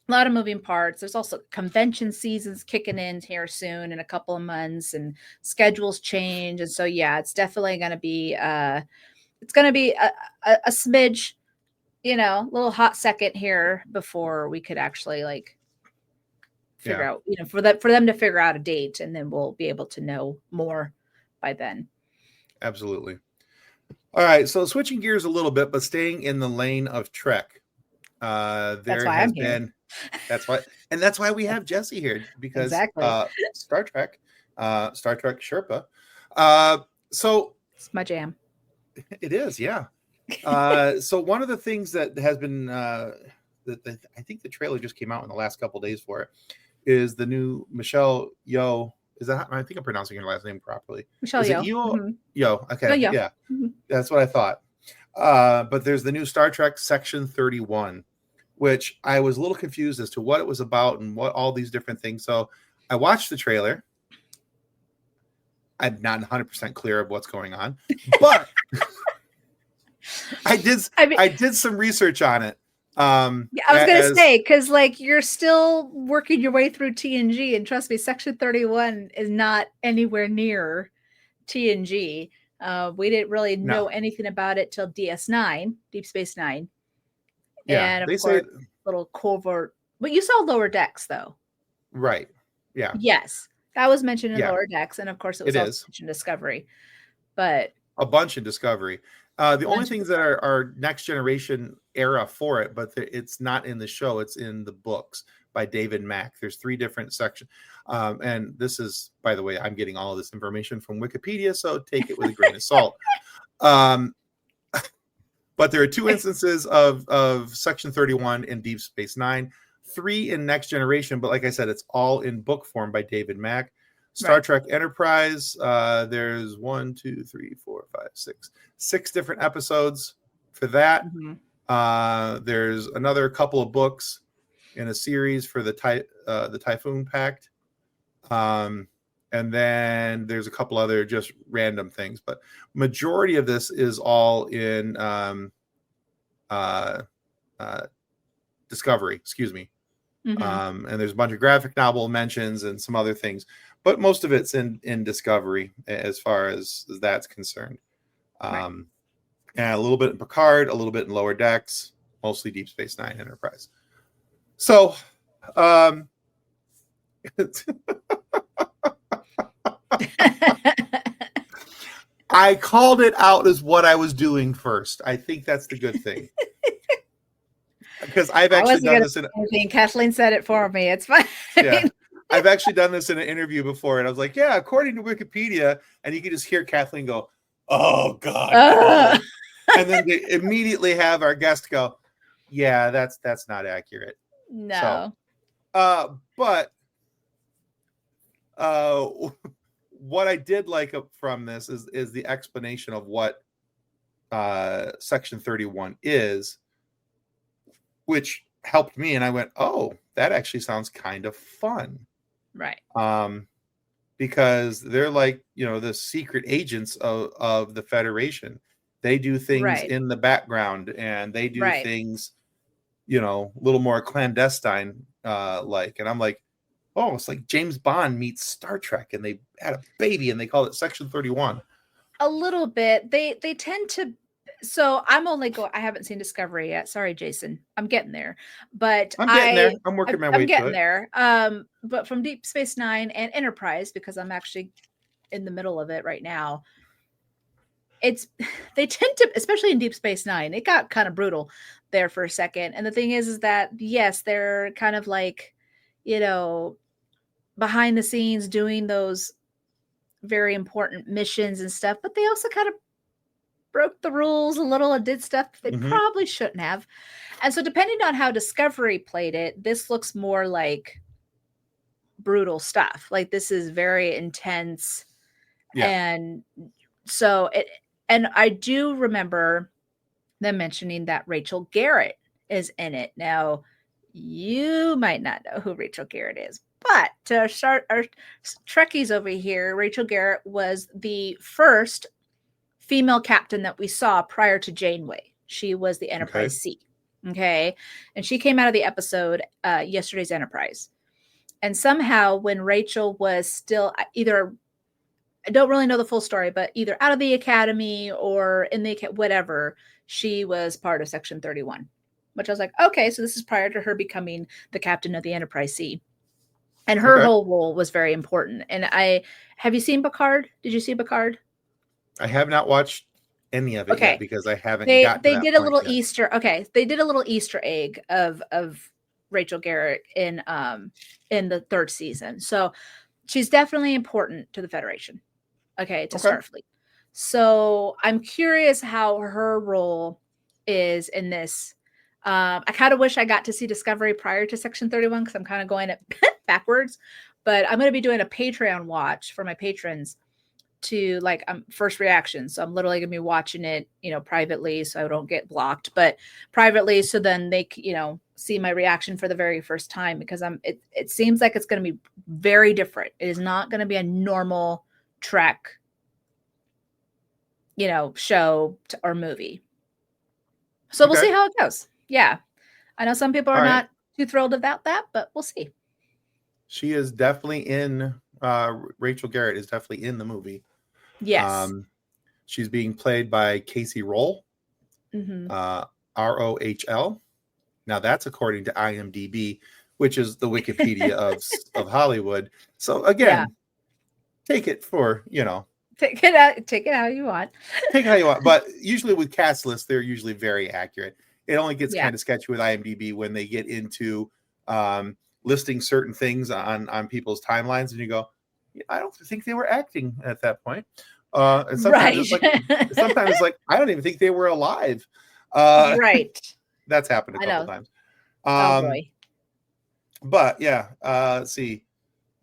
a lot of moving parts. There's also convention seasons kicking in here soon in a couple of months, and schedules change. And so, yeah, it's definitely going to be, a smidge, little hot second here before we could actually figure out, for them to figure out a date, and then we'll be able to know more by then. Absolutely. All right, so switching gears a little bit, but staying in the lane of Trek. That's why we have Jessi here, because exactly. Star Trek Sherpa. So it's my jam. It is, yeah. So one of the things that has been I think the trailer just came out in the last couple of days for it is the new Michelle Yeoh. Is that, I think I'm pronouncing her last name properly? Michelle Yeoh. Mm-hmm. Yeoh. Okay. No, yeah. Mm-hmm. That's what I thought. But there's the new Star Trek Section 31, which I was a little confused as to what it was about and what all these different things. So I watched the trailer. I'm not 100% clear of what's going on, but I did some research on it. I was going to say, because like you're still working your way through TNG, and trust me, Section 31 is not anywhere near TNG. We didn't really know anything about it till DS9, Deep Space Nine. Yeah, and of course, little covert. But you saw Lower Decks, though. Right. Yeah. Yes. That was mentioned in Lower Decks, and of course, it was also mentioned in Discovery. But a bunch in Discovery. The only things that are next generation era for it, but it's not in the show. It's in the books by David Mack. There's 3 different sections. And this is, by the way, I'm getting all of this information from Wikipedia, so take it with a grain of salt. But there are 2 instances of Section 31 in Deep Space Nine, 3 in Next Generation. But like I said, it's all in book form by David Mack. Star Trek Enterprise, there's 1, 2, 3, 4, 5, 6 different episodes for that. Mm-hmm. There's another couple of books in a series for the Typhoon Pact. And then there's a couple other just random things, but majority of this is all in Discovery, excuse me. Mm-hmm. And there's a bunch of graphic novel mentions and some other things, but most of it's in Discovery as far as that's concerned. And a little bit in Picard, a little bit in Lower Decks, mostly Deep Space Nine Enterprise. So, I called it out as what I was doing first. I think that's the good thing. Because I've actually done this Kathleen said it for me. It's fine. Yeah. I've actually done this in an interview before, and I was like, yeah, according to Wikipedia, and you can just hear Kathleen go, oh God. And then they immediately have our guest go, yeah, that's not accurate. No. So, but what I did like from this is the explanation of what Section 31 is, which helped me. And I went, oh, that actually sounds kind of fun. Right. Because they're like, the secret agents of the Federation. They do things in the background, and they do things, a little more clandestine, like. And I'm like, oh, it's like James Bond meets Star Trek, and they had a baby, and they call it Section 31. A little bit. They tend to. So I'm I haven't seen Discovery yet. Sorry, Jason. I'm getting there, but I'm getting there. I'm working my way to it. I'm getting there. But from Deep Space Nine and Enterprise, because I'm actually in the middle of it right now. They tend to, especially in Deep Space Nine, it got kind of brutal there for a second. And the thing is that yes, they're kind of like, behind the scenes doing those very important missions and stuff, but they also kind of broke the rules a little and did stuff they probably shouldn't have. And so depending on how Discovery played it, this looks more like brutal stuff. Like this is very intense. Yeah. And so and I do remember them mentioning that Rachel Garrett is in it. Now, you might not know who Rachel Garrett is, but to start our Trekkies over here, Rachel Garrett was the first female captain that we saw prior to Janeway. She was the Enterprise C. Okay. And she came out of the episode Yesterday's Enterprise. And somehow when Rachel was still either, I don't really know the full story, but either out of the academy or in the whatever, she was part of Section 31, which I was like, okay, so this is prior to her becoming the captain of the Enterprise C. And her whole role was very important. And have you seen Picard? Did you see Picard? I have not watched any of it yet because I haven't gotten to they that did a point little yet. Easter. Okay. They did a little Easter egg of Rachel Garrett in the 3rd season. So she's definitely important to the Federation. Okay, to Starfleet. So I'm curious how her role is in this. I kind of wish I got to see Discovery prior to Section 31 because I'm kind of going backwards. But I'm going to be doing a Patreon watch for my patrons to like first reaction. So I'm literally going to be watching it, privately, so I don't get blocked, but privately, so then they, see my reaction for the very first time, because it seems like it's going to be very different. It is not going to be a normal Trek, show or movie. So we'll see how it goes. Yeah. I know some people are not too thrilled about that, but we'll see. She is definitely in, Rachel Garrett is definitely in the movie. Yes. She's being played by Casey Rohl, Rohl. Now that's according to IMDb, which is the Wikipedia of Hollywood. So again, take it for, Take it how you want. Take it how you want. But usually with cast lists, they're usually very accurate. It only gets kind of sketchy with IMDb when they get into listing certain things on people's timelines, and you go, I don't think they were acting at that point. And sometimes sometimes it's like, I don't even think they were alive. Right. That's happened a couple times. Oh boy. But yeah, let's see.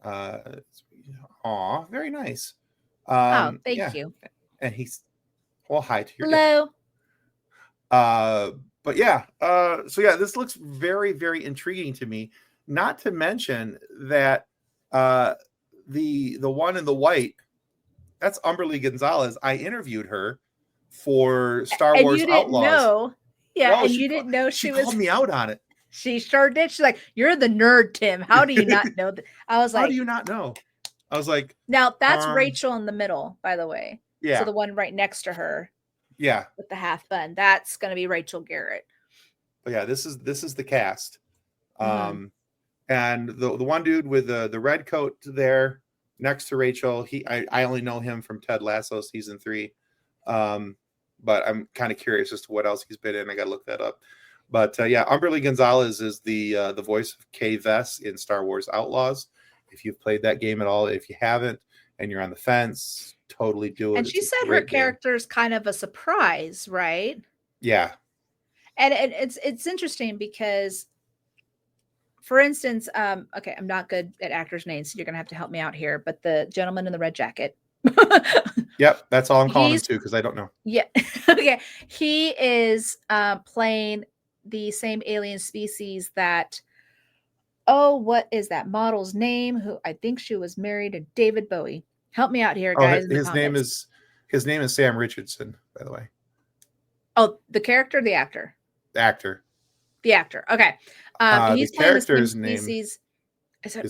Very nice. Thank you. And he's hi to your hello. But yeah, so yeah, this looks very, very intriguing to me. Not to mention that the one in the white, that's Umberly Gonzalez. I interviewed her for Star Wars you Outlaws. Didn't know. Yeah, and you didn't know she called me out on it. She sure did. She's like, "You're the nerd, Tim. How do you not know that?" I was like, "How do you not know?" I was like, "Now that's Rachel in the middle, by the way. Yeah. So the one right next to her. Yeah. With the half bun, that's going to be Rachel Garrett. But yeah, this is the cast. And the one dude with the red coat there next to Rachel, I only know him from Ted Lasso season 3. But I'm kind of curious as to what else he's been in. I got to look that up. But yeah, Umberly Gonzalez is the voice of Kay Vess in Star Wars Outlaws. If you've played that game at all, if you haven't and you're on the fence, totally do it. And she said her character is kind of a surprise, right? Yeah. And it's interesting because, for instance, okay, I'm not good at actors' names, so you're gonna have to help me out here. But the gentleman in the red jacket. Yep, that's all I'm calling him too, because I don't know. Yeah. Okay. He is playing the same alien species that, what is that model's name? Who I think she was married to David Bowie. Help me out here, guys. His name is Sam Richardson, by the way. Oh, the character, the actor? The actor. The actor. Okay. He's the character's name is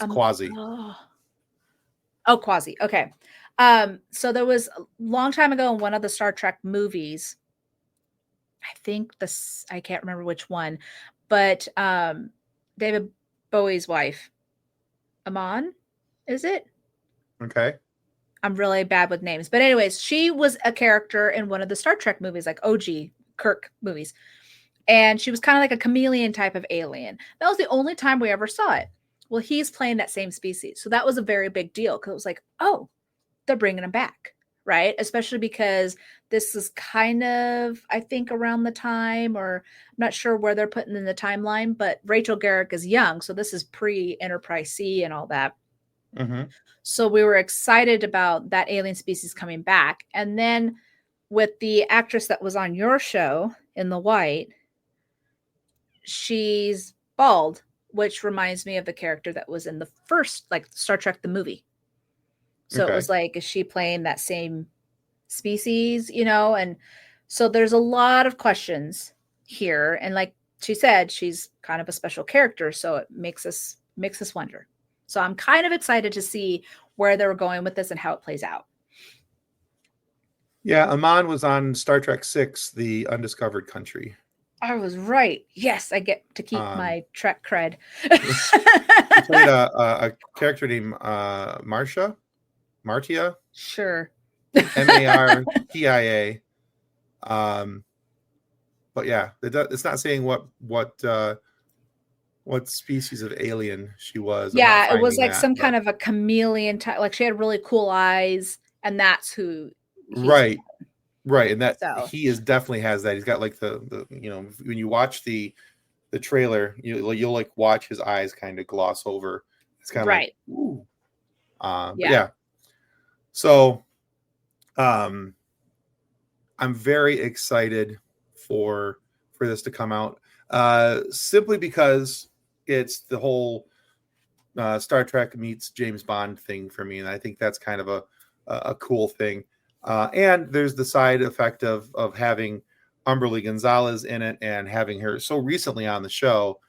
Quasi. Oh, Quasi. Okay. So there was a long time ago in one of the Star Trek movies, I can't remember which one, but David Bowie's wife, Amon, is it? Okay. I'm really bad with names. But anyways, she was a character in one of the Star Trek movies, like OG Kirk movies. And she was kind of like a chameleon type of alien. That was the only time we ever saw it. Well, he's playing that same species. So that was a very big deal because it was like, oh, they're bringing him back, right? Especially because this is kind of, I think, around the time, or I'm not sure where they're putting in the timeline, but Rachel Garrett is young. So this is pre-Enterprise C and all that. Mm-hmm. So we were excited about that alien species coming back. And then with the actress that was on your show in the white, she's bald, which reminds me of the character that was in the first, like Star Trek, the movie. So it was like, is she playing that same species, And so there's a lot of questions here. And like she said, she's kind of a special character. So it makes us wonder. So I'm kind of excited to see where they were going with this and how it plays out. Yeah, Amon was on Star Trek 6, The Undiscovered Country. I was right. Yes, I get to keep my Trek cred. She played a character named Martia. Sure. Martia. But yeah, it's not saying what species of alien she was. Yeah, it was like some kind of a chameleon type. Like she had really cool eyes, and that's who. Right, and that he definitely has that. He's got like the when you watch the trailer, you'll like watch his eyes kind of gloss over. It's kind of like ooh. Yeah. So, I'm very excited for this to come out, simply because it's the whole Star Trek meets James Bond thing for me, and I think that's kind of a cool thing. And there's the side effect of having Umberly Gonzalez in it and having her so recently on the show,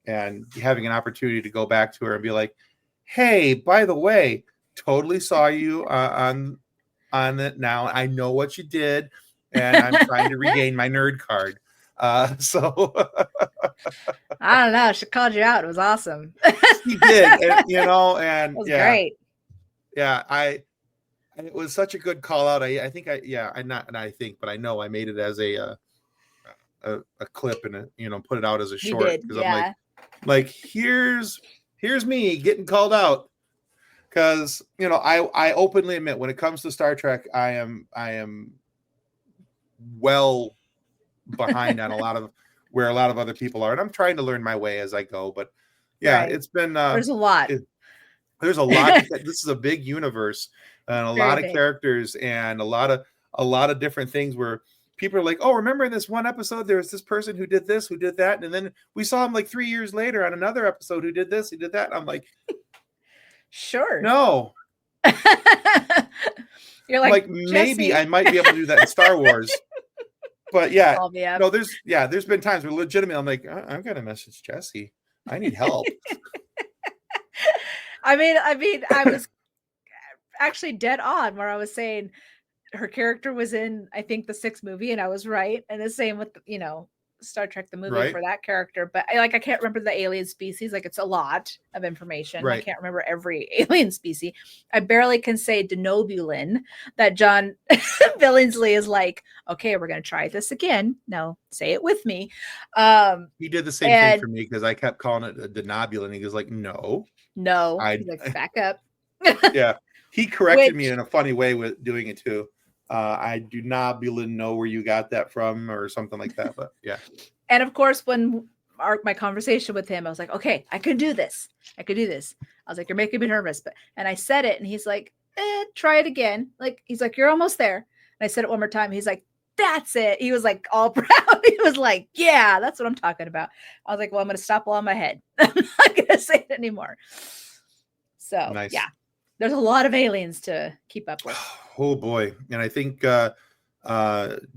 and having an opportunity to go back to her and be like, hey, by the way, totally saw you on it now. I know what you did, and I'm trying to regain my nerd card. So I don't know. She called you out. It was awesome. She did, and it was great. Yeah, it was such a good call out. I think but I know I made it as a clip and put it out as a short because I'm like here's me getting called out, because I openly admit when it comes to Star Trek I am well behind on a lot of where a lot of other people are, and I'm trying to learn my way as I go. But it's been there's a lot. There's a lot. This is a big universe and a lot of characters and a lot of different things where people are like, oh, remember in this one episode there was this person who did this, who did that, and then we saw him like 3 years later on another episode who did this, who did that. And I'm like, sure, no. You're like maybe I might be able to do that in Star Wars. But no, there's been times where legitimately I'm like, I'm gonna message Jessi. I need help. I mean, I was actually dead on where I was saying her character was in, I think, the 6th movie, and I was right. And the same with Star Trek the movie for that character. But I can't remember the alien species. Like, it's a lot of information. I can't remember every alien species. I barely can say denobulin, that John Billingsley is like, okay, we're gonna try this again. No, say it with me. He did the same thing for me because I kept calling it a denobulin. He was like, no. He's like, back up. Yeah. He corrected me in a funny way with doing it too. I do not know where you got that from or something like that, but yeah. And of course, when my conversation with him, I was like, okay, I could do this. I was like, you're making me nervous, and I said it, and he's like, try it again. Like, he's like, you're almost there. And I said it one more time. He's like, that's it. He was like all proud. He was like, yeah, that's what I'm talking about. I was like, well, I'm going to stop while I'm ahead. I'm not going to say it anymore. So nice. Yeah. There's a lot of aliens to keep up with. Oh boy. And I think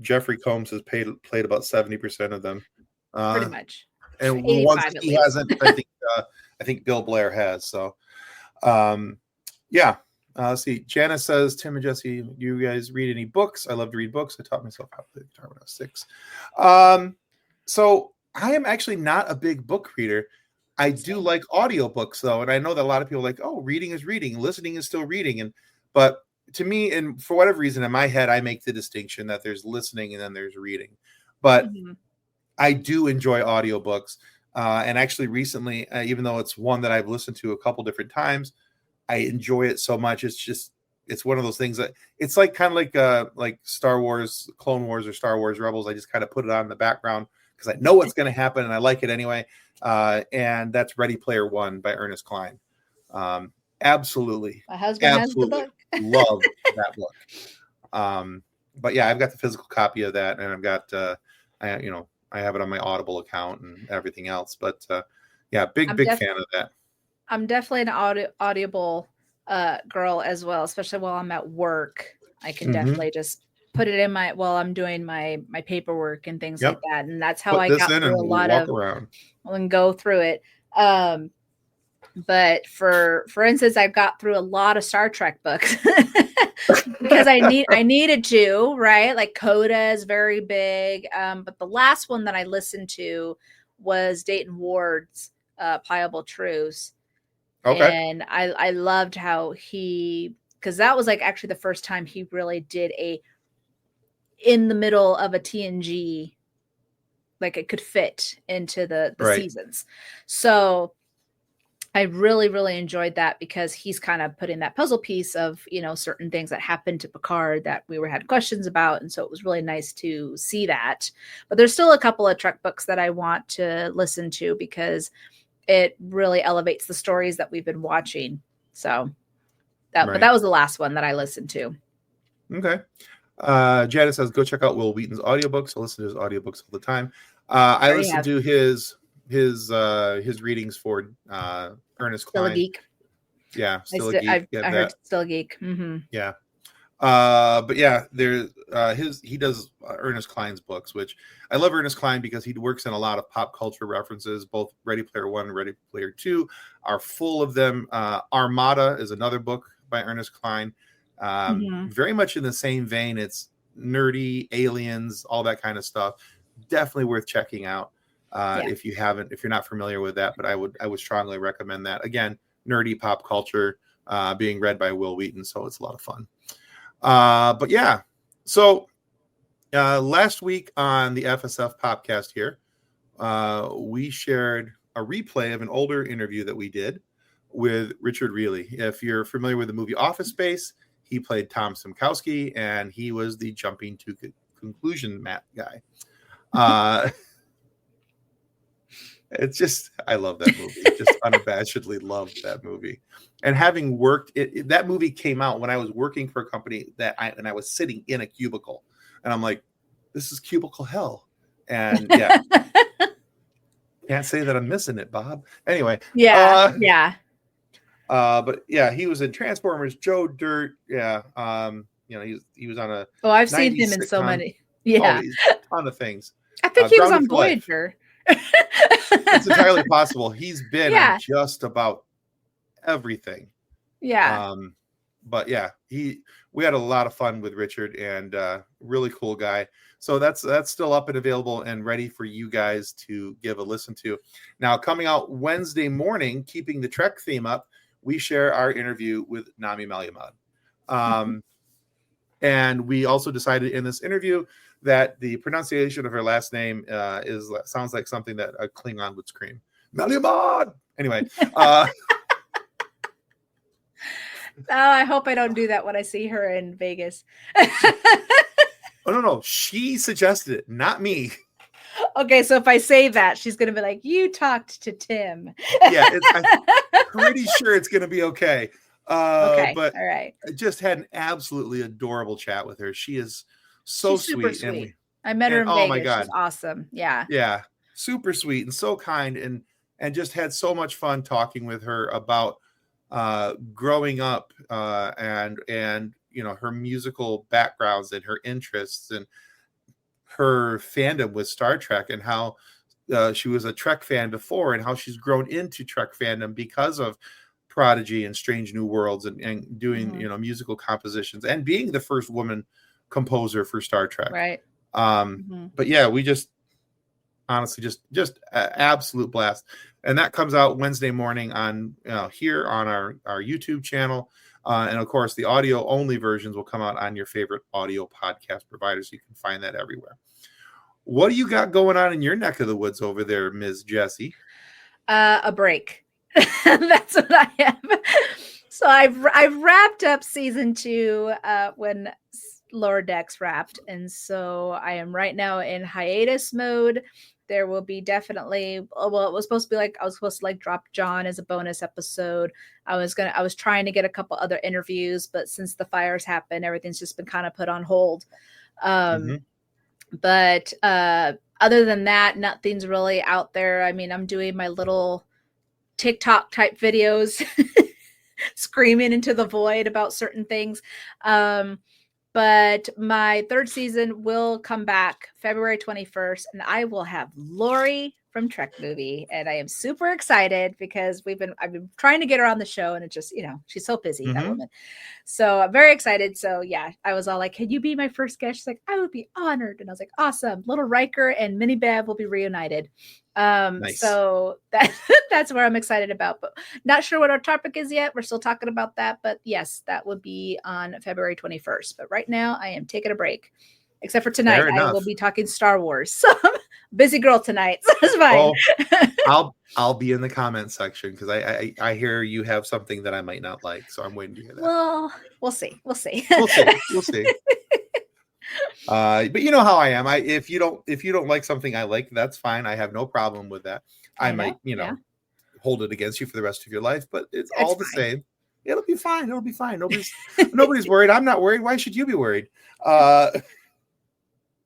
Jeffrey Combs has played about 70% of them. Pretty much. And the ones he hasn't, I think Bill Blair has. So let's see. Janice says, Tim and Jessi, do you guys read any books? I love to read books. I taught myself how to play guitar when I was 6. So I am actually not a big book reader. I do like audiobooks though, and I know that a lot of people are like, oh, reading is reading, listening is still reading, but to me, and for whatever reason in my head, I make the distinction that there's listening and then there's reading. But I do enjoy audiobooks, and actually recently, even though it's one that I've listened to a couple different times, I enjoy it so much. It's one of those things that it's like kind of like Star Wars, Clone Wars, or Star Wars Rebels. I just kind of put it on in the background because I know what's going to happen and I like it anyway. And that's Ready Player One by Ernest Cline. Absolutely. My husband has the book. Love that book. But yeah, I've got the physical copy of that, and I've got I have it on my Audible account and everything else. But big fan of that. I'm definitely an Audible girl as well, especially while I'm at work. I can definitely just put it in while I'm doing my paperwork and things like that. And that's how I got through a lot of and go through it. But for instance, I got through a lot of Star Trek books because I needed to, right? Like Coda is very big. But the last one that I listened to was Dayton Ward's Pliable Truce. Okay. And I loved how because that was like actually the first time he really did in the middle of a TNG, like it could fit into the seasons. So I really, really enjoyed that because he's kind of putting that puzzle piece of, certain things that happened to Picard that we had questions about. And so it was really nice to see that. But there's still a couple of Trek books that I want to listen to because it really elevates the stories that we've been watching. So but that was the last one that I listened to. Okay. Jada says, go check out Will Wheaton's audiobooks. I listen to his audiobooks all the time. I listen to his readings for Ernest Still Cline. a Geek. Yeah, Still a Geek. I heard Still a Geek. Mm-hmm. Yeah. But yeah, he does Ernest Cline's books, which I love Ernest Cline because he works in a lot of pop culture references. Both Ready Player One and Ready Player Two are full of them. Armada is another book by Ernest Cline. Very much in the same vein. It's nerdy, aliens, all that kind of stuff. Definitely worth checking out if you're not familiar with that. But I would strongly recommend that. Again, nerdy pop culture being read by Will Wheaton, so it's a lot of fun. But yeah, so last week on the FSF PopCast here, we shared a replay of an older interview that we did with Richard Reilly. If you're familiar with the movie Office Space, he played Tom Simkowski, and he was the jumping to conclusion Matt guy. It's just, I love that movie. Just unabashedly love that movie. And having worked, that movie came out when I was working for a company and I was sitting in a cubicle, and I'm like, this is cubicle hell. And yeah, can't say that I'm missing it, Bob. Anyway. Yeah. But yeah, he was in Transformers, Joe Dirt. Yeah. He was on a. Oh, I've seen him in so many. Yeah. A ton of things. I think he was on Voyager. It's entirely possible. He's been in just about everything. Yeah. But yeah, we had a lot of fun with Richard, and really cool guy. So that's still up and available and ready for you guys to give a listen to. Now, coming out Wednesday morning, keeping the Trek theme up, we share our interview with Nami Malyamad. And we also decided in this interview that the pronunciation of her last name sounds like something that a Klingon would scream. Malyamad! Anyway. I hope I don't do that when I see her in Vegas. Oh, no. She suggested it, not me. Okay, so if I say that, she's going to be like, you talked to Tim. Yeah, I'm pretty sure it's going to be okay. Okay, but all right. I just had an absolutely adorable chat with her. She is so sweet. And I met her in Vegas. Oh my God. She's awesome. Yeah. Yeah. Super sweet and so kind, and just had so much fun talking with her about growing up and her musical backgrounds and her interests and her fandom with Star Trek, and how she was a Trek fan before and how she's grown into Trek fandom because of Prodigy and Strange New Worlds and doing musical compositions and being the first woman composer for Star Trek. Right. But yeah, we just honestly just absolute blast. And that comes out Wednesday morning on here on our YouTube channel. And of course, the audio only versions will come out on your favorite audio podcast providers. You can find that everywhere. What do you got going on in your neck of the woods over there, Ms. Jessi? A break. That's what I have. So I've wrapped up season 2 when Lower Decks wrapped, and so I am right now in hiatus mode. There will be definitely, it was supposed to be I was supposed to drop John as a bonus episode. I was trying to get a couple other interviews, but since the fires happened, everything's just been kind of put on hold. But other than that, nothing's really out there. I mean, I'm doing my little TikTok type videos screaming into the void about certain things. But my 3rd season will come back February 21st, and I will have Lori from Trek movie, and I am super excited because I've been trying to get her on the show, and it just, she's so busy, that woman. So I'm very excited. So yeah, I was all like, "Can you be my first guest?" She's like, "I would be honored," and I was like, "Awesome!" Little Riker and Mini Bev will be reunited. Nice. So that's where I'm excited about, but not sure what our topic is yet. We're still talking about that, but yes, that would be on February 21st. But right now, I am taking a break. Except for tonight, I will be talking Star Wars. So I'm a busy girl tonight, so it's fine. I'll be in the comment section because I hear you have something that I might not like, so I'm waiting to hear that. Well, we'll see. We'll see. But you know how I am. If you don't like something I like, that's fine. I have no problem with that. I might hold it against you for the rest of your life, but it's all the same. It'll be fine. Nobody's worried. I'm not worried. Why should you be worried?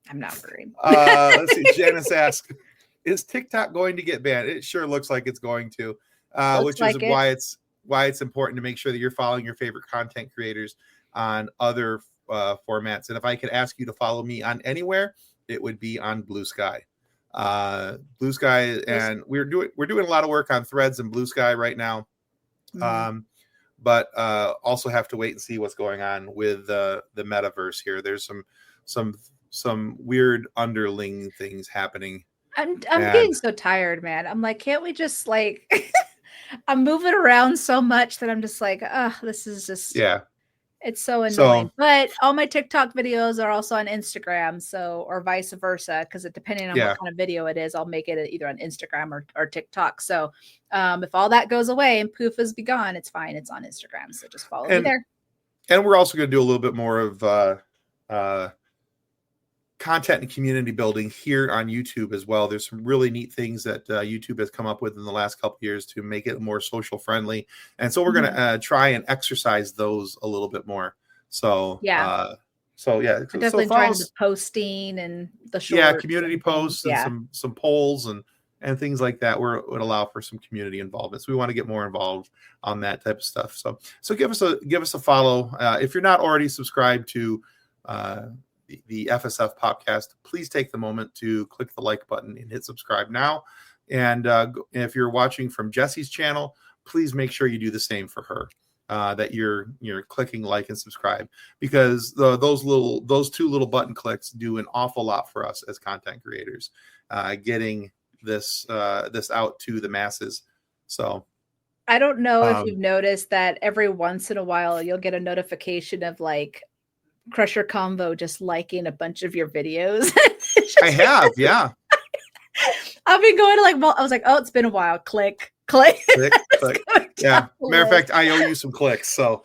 I'm not worried. Let's see. Janice asks, "Is TikTok going to get banned?" It sure looks like it's going to, which is why it's important to make sure that you're following your favorite content creators on other formats. And if I could ask you to follow me on anywhere, it would be on Blue Sky. Blue Sky, and we're doing a lot of work on Threads and Blue Sky right now. But also have to wait and see what's going on with the metaverse here. There's some weird underling things happening. I'm getting so tired, man. I'm like, can't we just I'm moving around so much that I'm just like, this is just it's so annoying. But all my TikTok videos are also on Instagram, or vice versa, because depending on what kind of video it is, I'll make it either on Instagram or TikTok. So if all that goes away and poof is be gone, it's fine. It's on Instagram. So just follow me there. And we're also going to do a little bit more of content and community building here on YouTube as well. There's some really neat things that YouTube has come up with in the last couple of years to make it more social friendly. And so we're going to try and exercise those a little bit more. So, I'm definitely trying the posting and the short community posts and some polls and things like that would allow for some community involvement. So we want to get more involved on that type of stuff. So give us a follow. If you're not already subscribed to the FSF PopCast, please take the moment to click the like button and hit subscribe now. And if you're watching from Jessi's channel, please make sure you do the same for her. That you're clicking like and subscribe, because those two little button clicks do an awful lot for us as content creators, getting this out to the masses. So I don't know if you've noticed that every once in a while you'll get a notification of Crusher Convo just liking a bunch of your videos. I have, yeah. I've been going to I was like, oh, it's been a while. Click. Yeah. Matter of fact, I owe you some clicks. So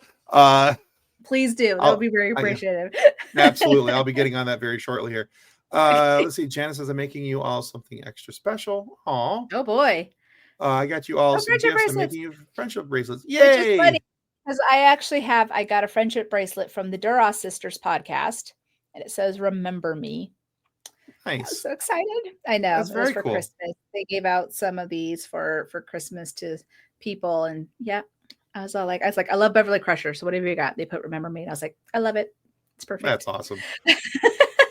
please do. That would be very appreciative. Absolutely. I'll be getting on that very shortly here. Let's see. Janice says, "I'm making you all something extra special." Aw. Oh boy. I got you all some gifts. I'm making you friendship bracelets. Yay! Which is funny, because I got a friendship bracelet from the Duras Sisters podcast, and it says "Remember Me." Nice. I'm so excited. I know. That's very cool. Christmas. They gave out some of these for Christmas to people, and I was like, I love Beverly Crusher. So whatever you got, they put "Remember Me," and I was like, I love it. It's perfect. That's awesome.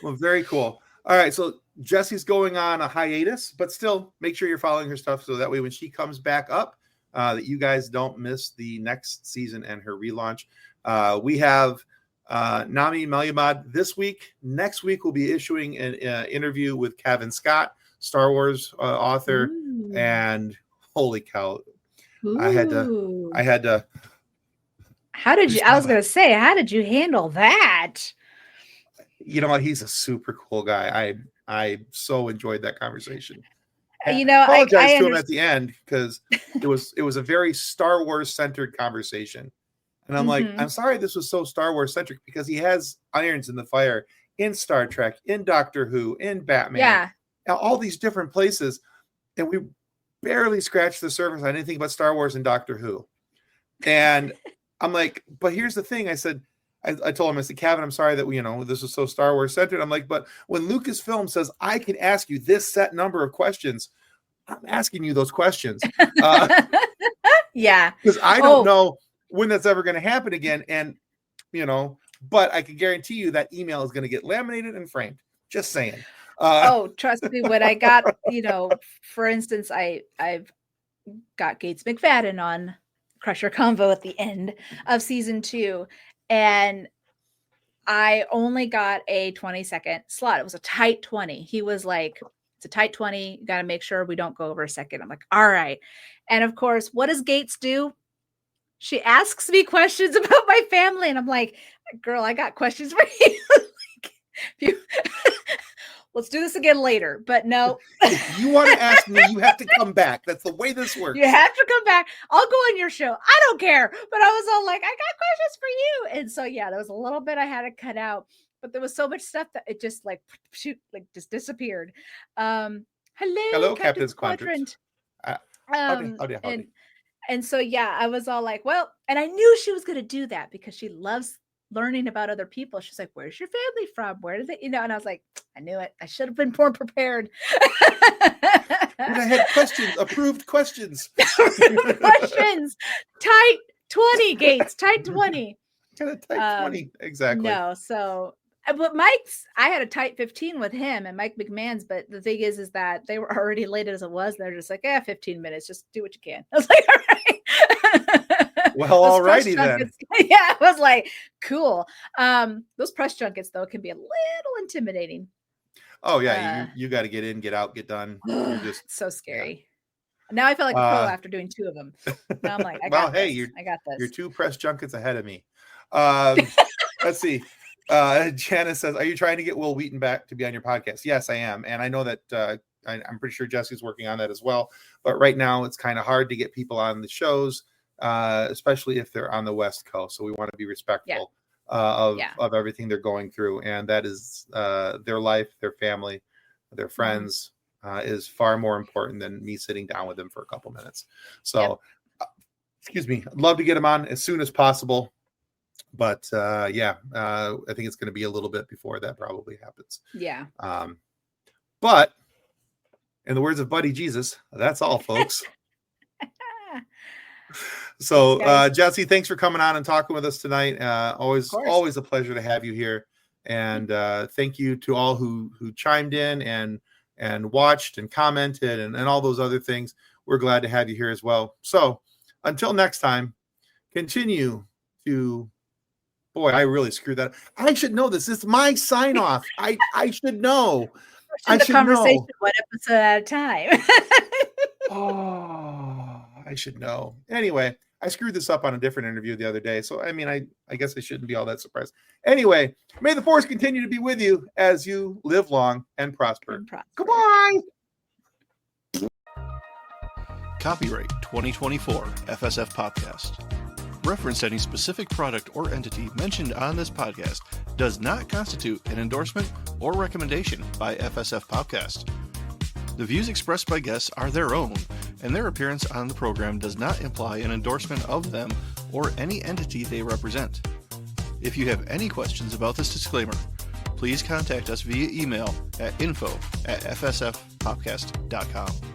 Well, very cool. All right, so Jessi's going on a hiatus, but still make sure you're following her stuff so that way when she comes back up, that you guys don't miss the next season and her relaunch. We have Nami Malyamad this week. Next week we'll be issuing an interview with Kevin Scott, Star Wars author. Ooh. And holy cow, Ooh. I had to. How did you? I was going to say, how did you handle that? You know what? He's a super cool guy. I so enjoyed that conversation. I apologize to him at the end because it was a very Star Wars centered conversation. And I'm like, I'm sorry this was so Star Wars centric, because he has irons in the fire in Star Trek, in Doctor Who, in Batman, all these different places. And we barely scratched the surface on anything but Star Wars and Doctor Who. And I'm like, but here's the thing. I said, I told him, I said, Kevin, I'm sorry that this is so Star Wars centered. I'm like, but when Lucasfilm says I can ask you this set number of questions, I'm asking you those questions. Because I don't know when that's ever going to happen again. And, but I can guarantee you that email is going to get laminated and framed. Just saying. Trust me, when I got, for instance, I've got Gates McFadden on Crusher Convo at the end of season 2, and I only got a 20-second slot. It was a tight 20. He was like, it's a tight 20. You got to make sure we don't go over a second. I'm like, all right. And of course, what does Gates do? She asks me questions about my family. And I'm like, girl, I got questions for you. Let's do this again later. But no. If you want to ask me, you have to come back. That's the way this works. You have to come back. I'll go on your show. I don't care. But I was all like, I got questions for you. And so, yeah, there was a little bit I had to cut but there was so much stuff that it just just disappeared. Hello, Captain's Quadrant. Howdy. And so, yeah, I was all like, well, and I knew she was going to do that because she loves learning about other people. She's like, where's your family from? Where do they, and I was like, I knew it. I should have been more prepared. And I had questions, approved questions. Questions. Tight 20, Gates. Tight 20. Kind of tight 20. Exactly. No, so, but I had a tight 15 with him and Mike McMahon's, but the thing is that they were already late as it was. They're just like, 15 minutes, just do what you can. I was like, all right. Well, alrighty then. Yeah, I was like, cool. Those press junkets, though, can be a little intimidating. Oh, yeah. You got to get in, get out, get done. You're just so scary. Yeah. Now I feel like a pro after doing 2 of them. Now I'm like, I got this. You're 2 press junkets ahead of me. Let's see. Janice says, are you trying to get Will Wheaton back to be on your podcast? Yes, I am. And I know that I'm pretty sure Jessi's working on that as well. But right now it's kind of hard to get people on the shows, especially if they're on the West Coast. So we want to be respectful of everything they're going through. And that is their life, their family, their friends is far more important than me sitting down with them for a couple minutes. So, excuse me, I'd love to get them on as soon as possible. But I think it's going to be a little bit before that probably happens. Yeah. But in the words of Buddy Jesus, that's all, folks. So, Jessi, thanks for coming on and talking with us tonight. Always a pleasure to have you here. And thank you to all who chimed in and watched and commented and all those other things. We're glad to have you here as well. So, until next time, continue to. Boy, I really screwed that up. I should know this. It's my sign off. I should know. I should know. One episode at a time. I should know. Anyway, I screwed this up on a different interview the other day. So, I mean, I guess I shouldn't be all that surprised. Anyway, may the force continue to be with you as you live long and prosper. Goodbye. Copyright 2024 FSF PopCast. Reference any specific product or entity mentioned on this podcast does not constitute an endorsement or recommendation by FSF PopCast. The views expressed by guests are their own, and their appearance on the program does not imply an endorsement of them or any entity they represent. If you have any questions about this disclaimer, please contact us via email at info@fsfpopcast.com.